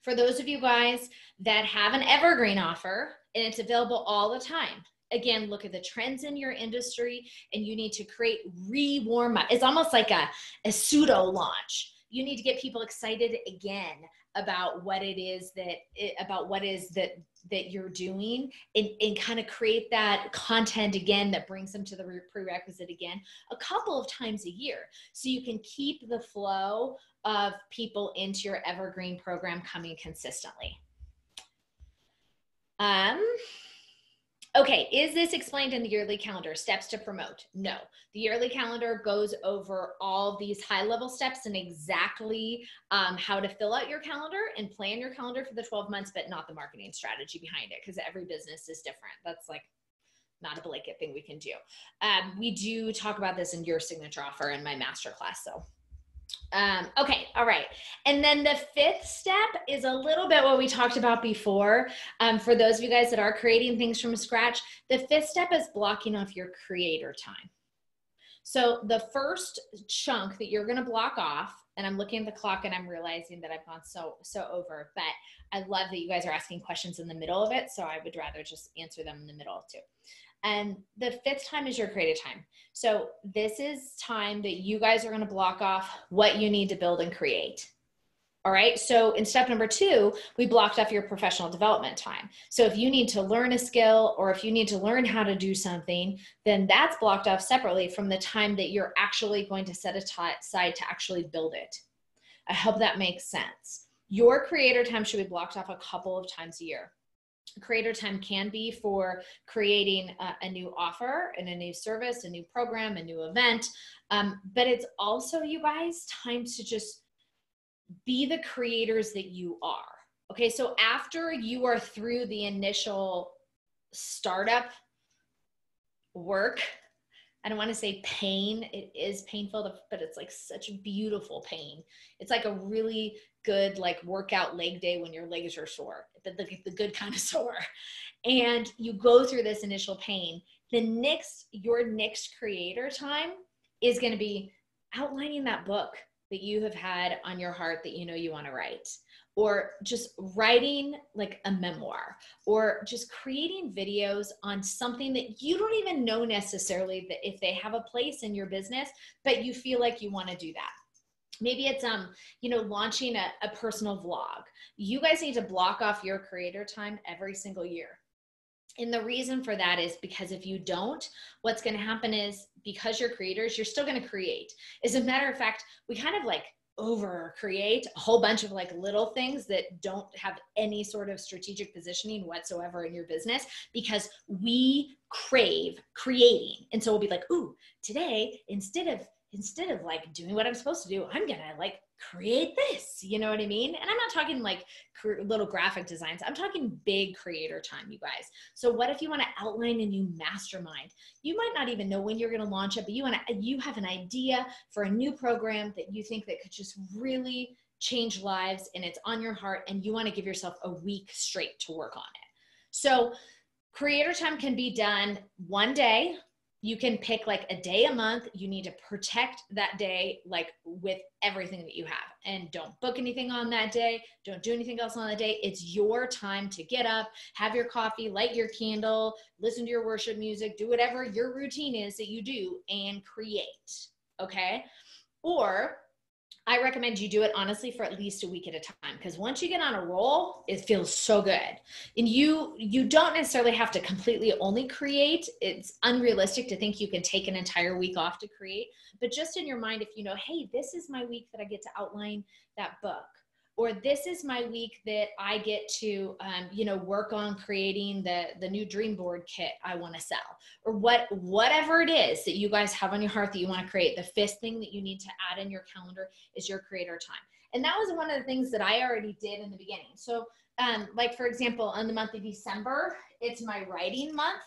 For those of you guys that have an evergreen offer and it's available all the time, again, look at the trends in your industry, and you need to create warm up. It's almost like a pseudo launch. You need to get people excited again about what it is that you're doing, and kind of create that content again that brings them to the prerequisite again a couple of times a year, so you can keep the flow of people into your evergreen program coming consistently. Okay, is this explained in the yearly calendar? Steps to promote? No. The yearly calendar goes over all these high-level steps and exactly how to fill out your calendar and plan your calendar for the 12 months, but not the marketing strategy behind it, because every business is different. That's like not a blanket thing we can do. We do talk about this in your signature offer in my masterclass, so. Okay, all right. And then the fifth step is a little bit what we talked about before. For those of you guys that are creating things from scratch, the fifth step is blocking off your creator time. So the first chunk that you're going to block off, and I'm looking at the clock and I'm realizing that I've gone so over, but I love that you guys are asking questions in the middle of it, so I would rather just answer them in the middle too. And the fifth time is your creative time. So this is time that you guys are going to block off what you need to build and create. All right. So in step number 2, we blocked off your professional development time. So if you need to learn a skill, or if you need to learn how to do something, then that's blocked off separately from the time that you're actually going to set aside to actually build it. I hope that makes sense. Your creator time should be blocked off a couple of times a year. Creator time can be for creating a new offer and a new service, a new program, a new event. But it's also, you guys, time to just be the creators that you are. Okay, so after you are through the initial startup work, I don't want to say pain. It is painful, but it's like such beautiful pain. It's like a really good like workout leg day when your legs are sore, the good kind of sore. And you go through this initial pain. Your next creator time is going to be outlining that book that you have had on your heart that you know you want to write, or just writing like a memoir, or just creating videos on something that you don't even know necessarily that if they have a place in your business, but you feel like you want to do that. Maybe it's, launching a personal vlog. You guys need to block off your creator time every single year. And the reason for that is because if you don't, what's going to happen is, because you're creators, you're still going to create. As a matter of fact, we kind of like over create a whole bunch of like little things that don't have any sort of strategic positioning whatsoever in your business, because we crave creating. And so we'll be like, ooh, today, instead of like doing what I'm supposed to do, I'm going to like create this, you know what I mean? And I'm not talking like little graphic designs. I'm talking big creator time, you guys. So what if you want to outline a new mastermind? You might not even know when you're going to launch it, but you have an idea for a new program that you think that could just really change lives, and it's on your heart, and you want to give yourself a week straight to work on it. So creator time can be done one day. You can pick like a day a month. You need to protect that day, like with everything that you have, and don't book anything on that day. Don't do anything else on that day. It's your time to get up, have your coffee, light your candle, listen to your worship music, do whatever your routine is that you do, and create. Okay. Or I recommend you do it honestly for at least a week at a time, because once you get on a roll, it feels so good. And you don't necessarily have to completely only create. It's unrealistic to think you can take an entire week off to create, but just in your mind, if you know, hey, this is my week that I get to outline that book, or this is my week that I get to, work on creating the new dream board kit I want to sell, or whatever it is that you guys have on your heart that you want to create. The fifth thing that you need to add in your calendar is your creator time. And that was one of the things that I already did in the beginning. So like, for example, on the month of December, it's my writing month.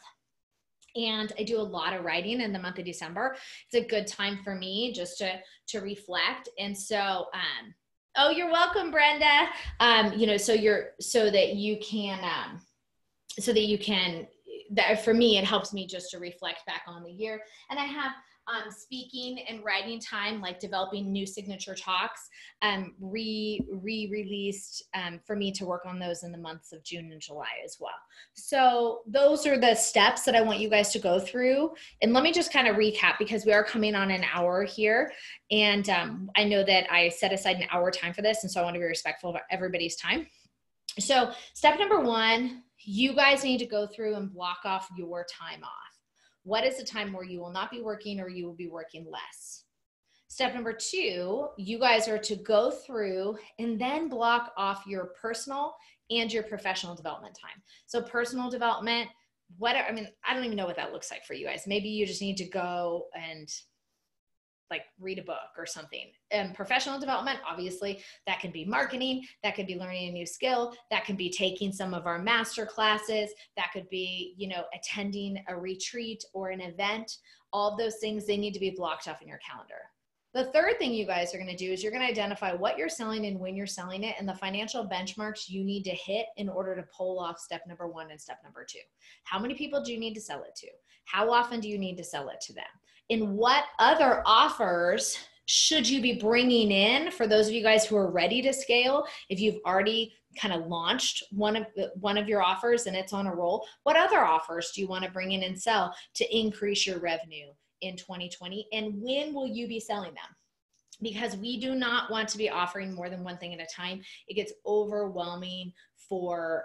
And I do a lot of writing in the month of December. It's a good time for me just to reflect. And so, oh, you're welcome, Brenda. For me, it helps me just to reflect back on the year. And I have speaking and writing time, like developing new signature talks, released for me to work on those in the months of June and July as well. So those are the steps that I want you guys to go through. And let me just kind of recap, because we are coming on an hour here. And I know that I set aside an hour time for this. And so I want to be respectful of everybody's time. So step number one, you guys need to go through and block off your time off. What is the time where you will not be working or you will be working less? Step number two, you guys are to go through and then block off your personal and your professional development time. So personal development, I don't even know what that looks like for you guys. Maybe you just need to go and like read a book or something. And professional development, obviously, that can be marketing, that could be learning a new skill, that can be taking some of our master classes, that could be, attending a retreat or an event. All of those things, they need to be blocked off in your calendar. The third thing you guys are going to do is you're going to identify what you're selling and when you're selling it and the financial benchmarks you need to hit in order to pull off step number one and step number two. How many people do you need to sell it to? How often do you need to sell it to them? And what other offers should you be bringing in for those of you guys who are ready to scale? If you've already kind of launched one of your offers and it's on a roll, what other offers do you want to bring in and sell to increase your revenue in 2020? And when will you be selling them? Because we do not want to be offering more than one thing at a time. It gets overwhelming for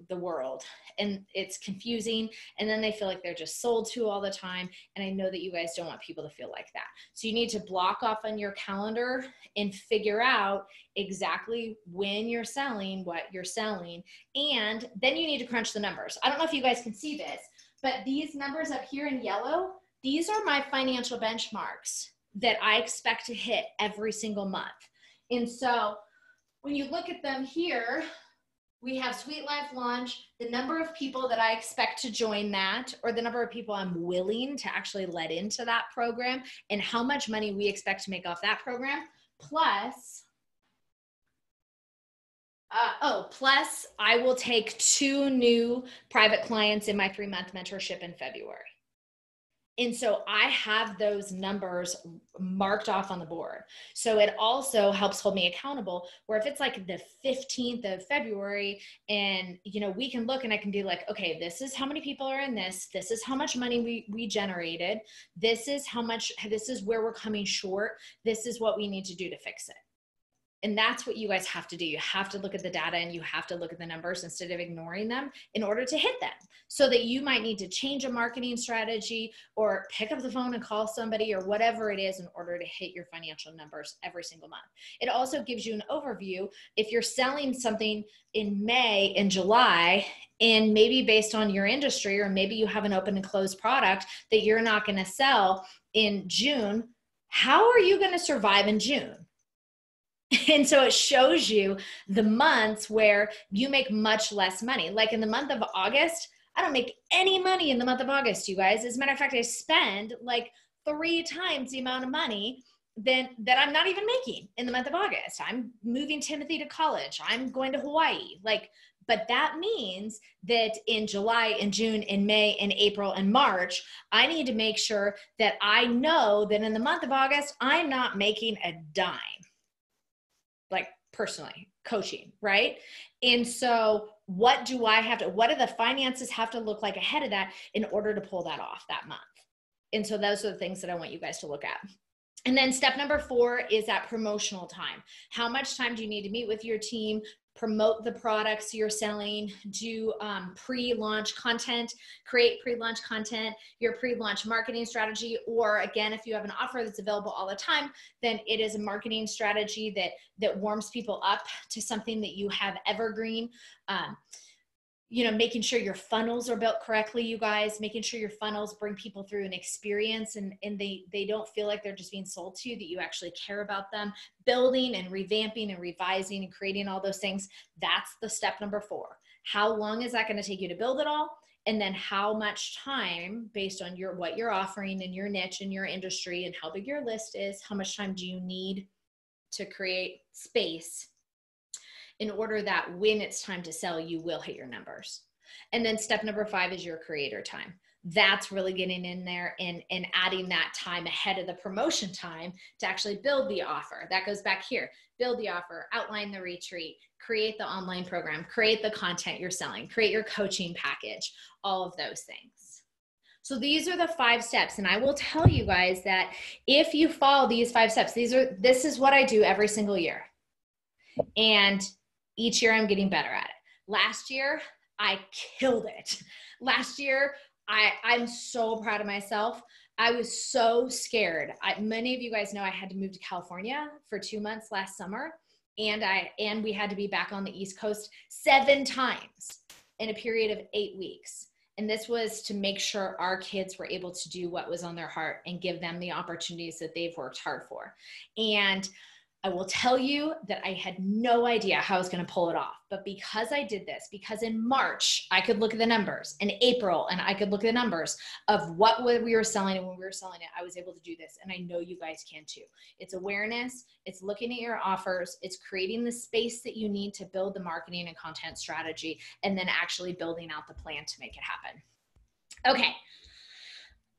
the world and it's confusing. And then they feel like they're just sold to all the time. And I know that you guys don't want people to feel like that. So you need to block off on your calendar and figure out exactly when you're selling, what you're selling. And then you need to crunch the numbers. I don't know if you guys can see this, but these numbers up here in yellow, these are my financial benchmarks that I expect to hit every single month. And so when you look at them here, we have Sweet Life Launch, the number of people that I expect to join that, or the number of people I'm willing to actually let into that program, and how much money we expect to make off that program, plus I will take 2 new private clients in my 3-month mentorship in February. And so I have those numbers marked off on the board. So it also helps hold me accountable, where if it's like the 15th of February and, we can look and I can be like, okay, this is how many people are in this. This is how much money we generated. This is where we're coming short. This is what we need to do to fix it. And that's what you guys have to do. You have to look at the data and you have to look at the numbers instead of ignoring them in order to hit them. So that you might need to change a marketing strategy or pick up the phone and call somebody or whatever it is in order to hit your financial numbers every single month. It also gives you an overview. If you're selling something in May and July, and maybe based on your industry, or maybe you have an open and closed product that you're not going to sell in June, how are you going to survive in June? And so it shows you the months where you make much less money. Like in the month of August, I don't make any money in the month of August, you guys. As a matter of fact, I spend like 3 times the amount of money that I'm not even making in the month of August. I'm moving Timothy to college. I'm going to Hawaii. But that means that in July and June and May and April and March, I need to make sure that I know that in the month of August, I'm not making a dime. Like personally coaching, right? And so what do the finances have to look like ahead of that in order to pull that off that month? And so those are the things that I want you guys to look at. And then step number 4 is that promotional time. How much time do you need to meet with your team, promote the products you're selling, do pre-launch content, create pre-launch content, your pre-launch marketing strategy, or again, if you have an offer that's available all the time, then it is a marketing strategy that warms people up to something that you have evergreen. Making sure your funnels are built correctly, you guys, making sure your funnels bring people through an experience and they don't feel like they're just being sold to you, that you actually care about them, building and revamping and revising and creating all those things. That's the step number 4. How long is that going to take you to build it all? And then how much time, based on what you're offering in your niche, in your industry, and how big your list is, how much time do you need to create space in order that when it's time to sell, you will hit your numbers? And then step number 5 is your creator time. that's really getting in there and adding that time ahead of the promotion time to actually build the offer. That goes back here. Build the offer, outline the retreat, create the online program, create the content you're selling, create your coaching package, all of those things. So these are the 5 steps. And I will tell you guys that if you follow these 5 steps, this is what I do every single year. And each year I'm getting better at it. Last year, I killed it. Last year, I'm so proud of myself. I was so scared. Many of you guys know I had to move to California for 2 months last summer. And we had to be back on the East Coast 7 times in a period of 8 weeks. And this was to make sure our kids were able to do what was on their heart and give them the opportunities that they've worked hard for. And I will tell you that I had no idea how I was going to pull it off. But because I did this, because in March, I could look at the numbers, in April, and I could look at the numbers of what we were selling, and when we were selling it, I was able to do this. And I know you guys can too. It's awareness. It's looking at your offers. It's creating the space that you need to build the marketing and content strategy, and then actually building out the plan to make it happen. Okay.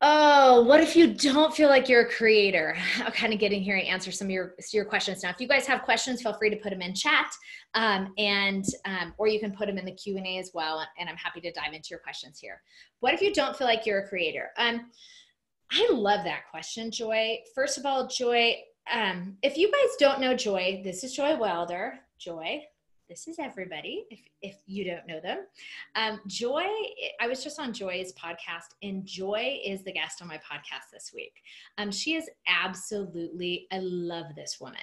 Oh, what if you don't feel like you're a creator? I'll kind of get in here and answer some of your questions. Now, if you guys have questions, feel free to put them in chat, or you can put them in the Q&A as well, and I'm happy to dive into your questions here. What if you don't feel like you're a creator? I love that question, Joy. First of all, Joy, if you guys don't know Joy, this is Joy Wilder. Joy, this is everybody, if you don't know them. Joy, I was just on Joy's podcast, and Joy is the guest on my podcast this week. She is absolutely, I love this woman.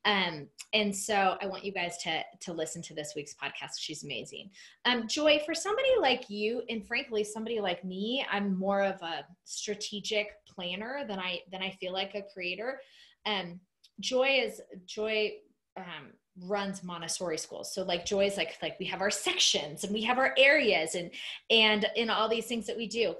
And so I want you guys to listen to this week's podcast. She's amazing. Joy, for somebody like you, and frankly, somebody like me, I'm more of a strategic planner than I feel like a creator. Joy runs Montessori schools. So like Joy's like we have our sections and we have our areas and in all these things that we do.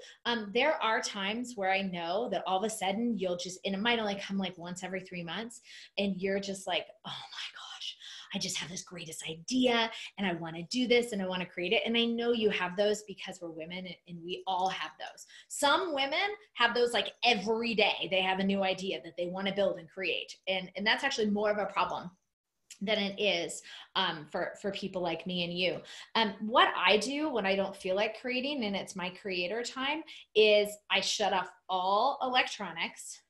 There are times where I know that all of a sudden you'll just, and it might only come like once every 3 months, and you're just like, oh my gosh, I just have this greatest idea and I want to do this and I want to create it. And I know you have those because we're women and we all have those. Some women have those like every day. They have a new idea that they want to build and create. And that's actually more of a problem than it is for people like me and you. What I do when I don't feel like creating and it's my creator time is I shut off all electronics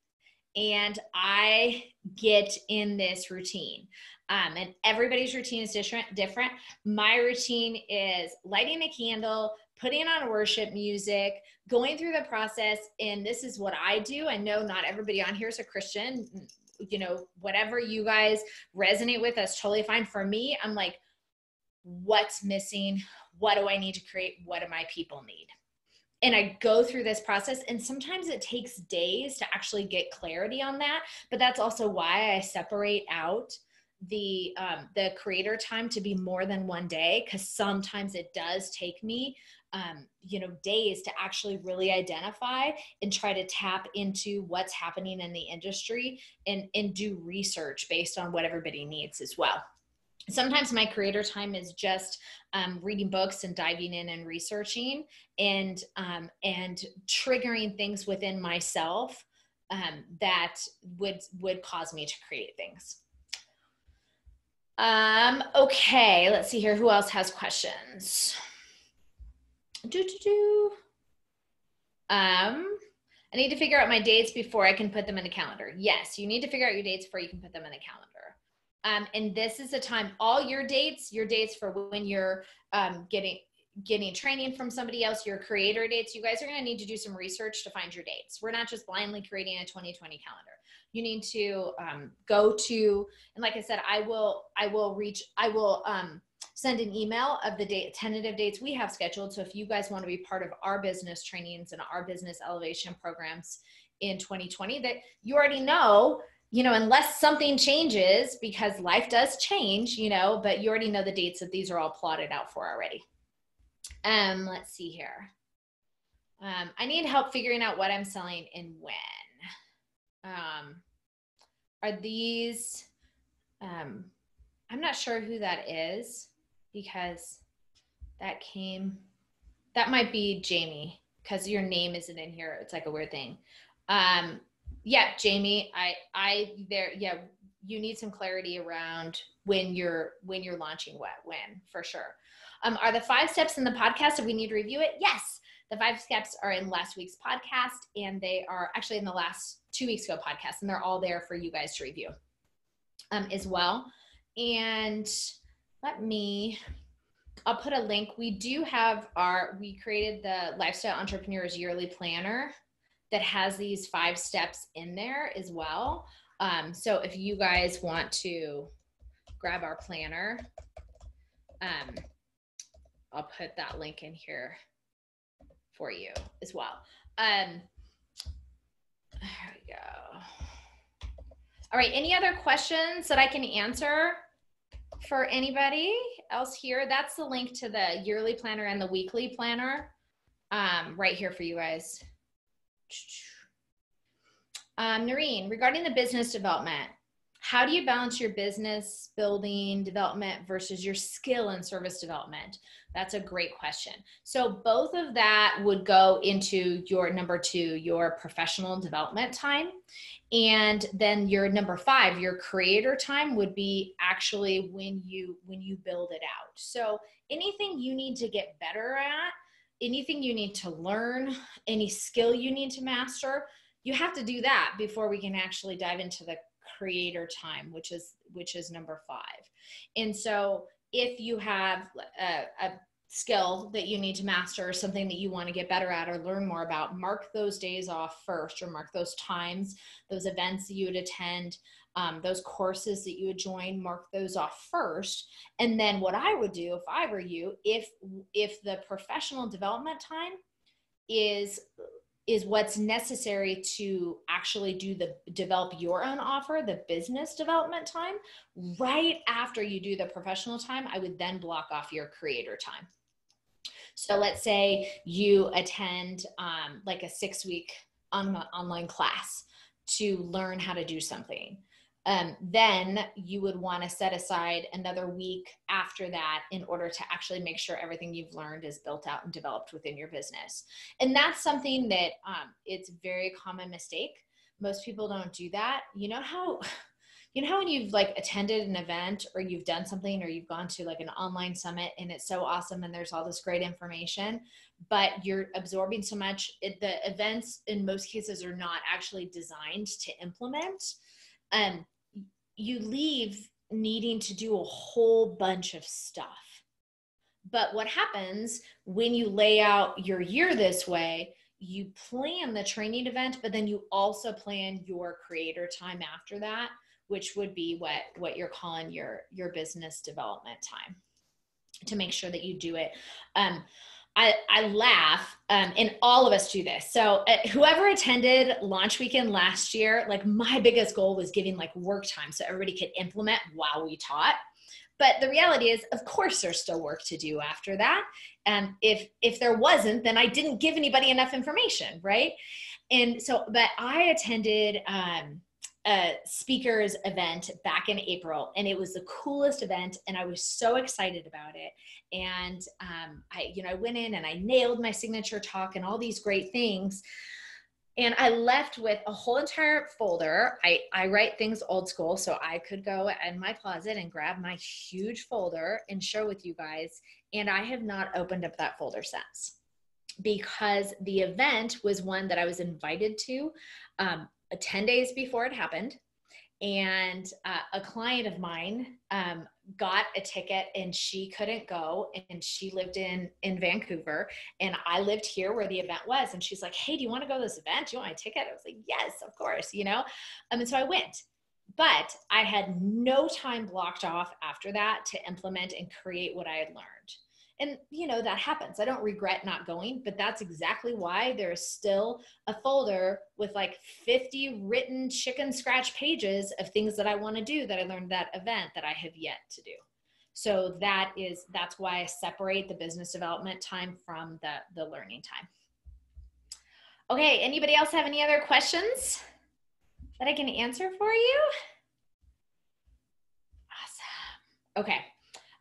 and I get in this routine. And everybody's routine is different. My routine is lighting a candle, putting on worship music, going through the process. And this is what I do. I know not everybody on here is a Christian. You know, whatever you guys resonate with, that's totally fine. For me, I'm like, what's missing? What do I need to create? What do my people need? And I go through this process, and sometimes it takes days to actually get clarity on that. But that's also why I separate out the creator time to be more than 1 day, because sometimes it does take me days to actually really identify and try to tap into what's happening in the industry and do research based on what everybody needs as well. Sometimes my creator time is just reading books and diving in and researching and triggering things within myself that would cause me to create things. Okay, let's see here. Who else has questions? I need to figure out my dates before I can put them in the calendar. Yes, you need to figure out your dates before you can put them in the calendar. And this is the time, all your dates for when you're getting training from somebody else, your creator dates, you guys are going to need to do some research to find your dates. We're not just blindly creating a 2020 calendar. You need to go to, and like I said, I will send an email of the tentative dates we have scheduled. So if you guys want to be part of our business trainings and our business elevation programs in 2020, that you already know, unless something changes, because life does change, but you already know the dates that these are all plotted out for already. Let's see here. I need help figuring out what I'm selling and when. Are these, I'm not sure who that is, because that might be Jamie. because your name isn't in here. It's like a weird thing. Yeah, Jamie, you need some clarity around when you're launching when, for sure. Are the 5 steps in the podcast, if we need to review it? Yes. The 5 steps are in last week's podcast, and they are actually in the last 2 weeks ago podcast, and they're all there for you guys to review as well. And I'll put a link. We created the Lifestyle Entrepreneurs Yearly Planner that has these 5 steps in there as well. So if you guys want to grab our planner, I'll put that link in here for you as well. There we go. All right, any other questions that I can answer for anybody else here? That's the link to the yearly planner and the weekly planner right here for you guys. Noreen, regarding the business development, how do you balance your business building development versus your skill and service development? That's a great question. So both of that would go into your number 2, your professional development time. And then your number 5, your creator time, would be actually when you build it out. So anything you need to get better at, anything you need to learn, any skill you need to master, you have to do that before we can actually dive into the creator time, which is number 5. And so if you have a skill that you need to master, or something that you want to get better at or learn more about, mark those days off first, or mark those times, those events that you would attend, those courses that you would join, mark those off first. And then what I would do if I were you, if the professional development time is what's necessary to actually develop your own offer, the business development time, right after you do the professional time, I would then block off your creator time. So let's say you attend like a 6-week online class to learn how to do something. Then you would want to set aside another week after that in order to actually make sure everything you've learned is built out and developed within your business. And that's something that it's a very common mistake. Most people don't do that. You know how when you've like attended an event, or you've done something, or you've gone to like an online summit and it's so awesome and there's all this great information, but you're absorbing so much. The events in most cases are not actually designed to implement. You leave needing to do a whole bunch of stuff. But what happens when you lay out your year this way, you plan the training event, but then you also plan your creator time after that, which would be what you're calling your business development time, to make sure that you do it. I laugh, and all of us do this. So whoever attended launch weekend last year, like my biggest goal was giving like work time so everybody could implement while we taught. But the reality is, of course, there's still work to do after that. And if there wasn't, then I didn't give anybody enough information, right? And so, but I attended a speakers event back in April, and it was the coolest event, and I was so excited about it. And I went in and I nailed my signature talk and all these great things. And I left with a whole entire folder. I write things old school, so I could go in my closet and grab my huge folder and share with you guys. And I have not opened up that folder since, because the event was one that I was invited to 10 days before it happened. And a client of mine got a ticket and she couldn't go, and she lived in Vancouver, and I lived here where the event was. And she's like, hey, do you want to go to this event? Do you want my ticket? I was like, yes, of course, And so I went, but I had no time blocked off after that to implement and create what I had learned. And, that happens. I don't regret not going, but that's exactly why there's still a folder with like 50 written chicken scratch pages of things that I want to do that I learned that event that I have yet to do. So that's why I separate the business development time from the learning time. Okay. Anybody else have any other questions that I can answer for you? Awesome. Okay.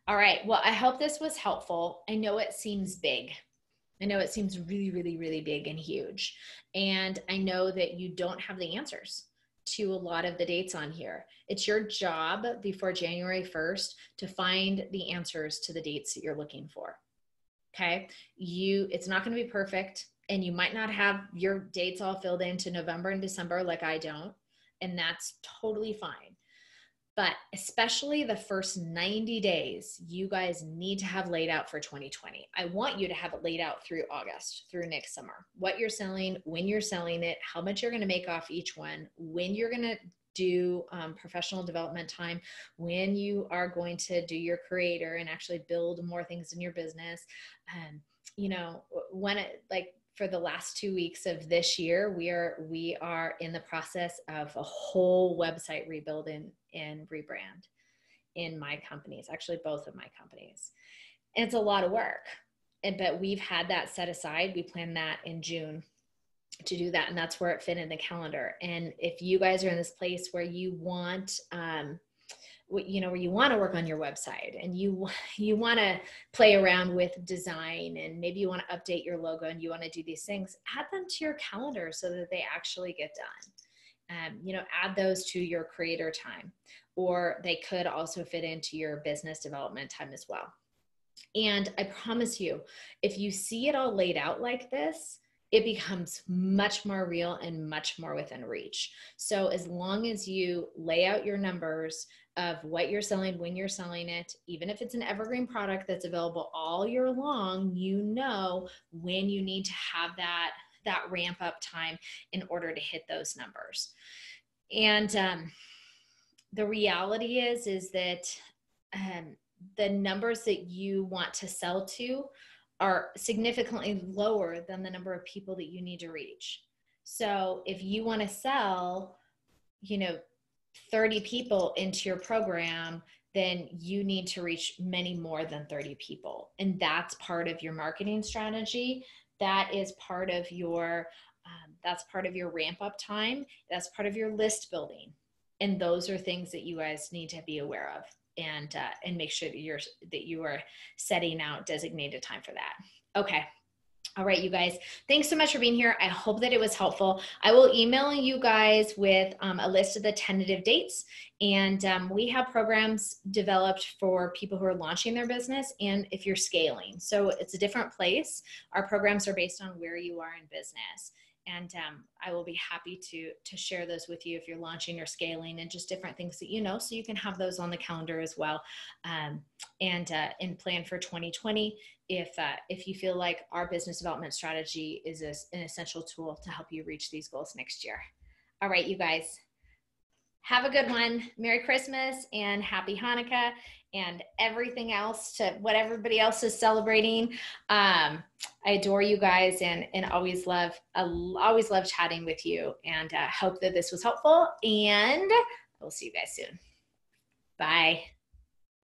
All right. Well, I hope this was helpful. I know it seems big, I know it seems really, really, really big and huge. And I know that you don't have the answers to a lot of the dates on here. It's your job before January 1st to find the answers to the dates that you're looking for. Okay. It's not going to be perfect, and you might not have your dates all filled into November and December like I don't. And that's totally fine. But especially the first 90 days, you guys need to have laid out for 2020. I want you to have it laid out through August, through next summer. What you're selling, when you're selling it, how much you're going to make off each one, when you're going to do professional development time, when you are going to do your creator and actually build more things in your business. You know, when it, like, for the last 2 weeks of this year, we are in the process of a whole website rebuild and rebrand in my companies, actually both of my companies. And it's a lot of work, but we've had that set aside. We planned that in June to do that, and that's where it fit in the calendar. And if you guys are in this place where you want where you want to work on your website, and you want to play around with design, and maybe you want to update your logo, and you want to do these things, add them to your calendar so that they actually get done. Add those to your creator time, or they could also fit into your business development time as well. And I promise you, if you see it all laid out like this, it becomes much more real and much more within reach. So as long as you lay out your numbers of what you're selling, when you're selling it, even if it's an evergreen product that's available all year long, you know when you need to have that ramp up time in order to hit those numbers. And the reality is that the numbers that you want to sell to are significantly lower than the number of people that you need to reach. So if you want to sell, 30 people into your program, then you need to reach many more than 30 people. And that's part of your marketing strategy. That is part of your ramp up time. That's part of your list building. And those are things that you guys need to be aware of. And make sure that you are setting out designated time for that. Okay. All right, you guys, thanks so much for being here. I hope that it was helpful. I will email you guys with a list of the tentative dates. And we have programs developed for people who are launching their business and if you're scaling. So it's a different place. Our programs are based on where you are in business. And I will be happy to share those with you if you're launching or scaling, and just different things that so you can have those on the calendar as well, and plan for 2020 if you feel like our business development strategy is an essential tool to help you reach these goals next year. All right, you guys, have a good one. Merry Christmas and Happy Hanukkah and everything else to what everybody else is celebrating. I adore you guys and always love chatting with you, and hope that this was helpful, and we'll see you guys soon. Bye.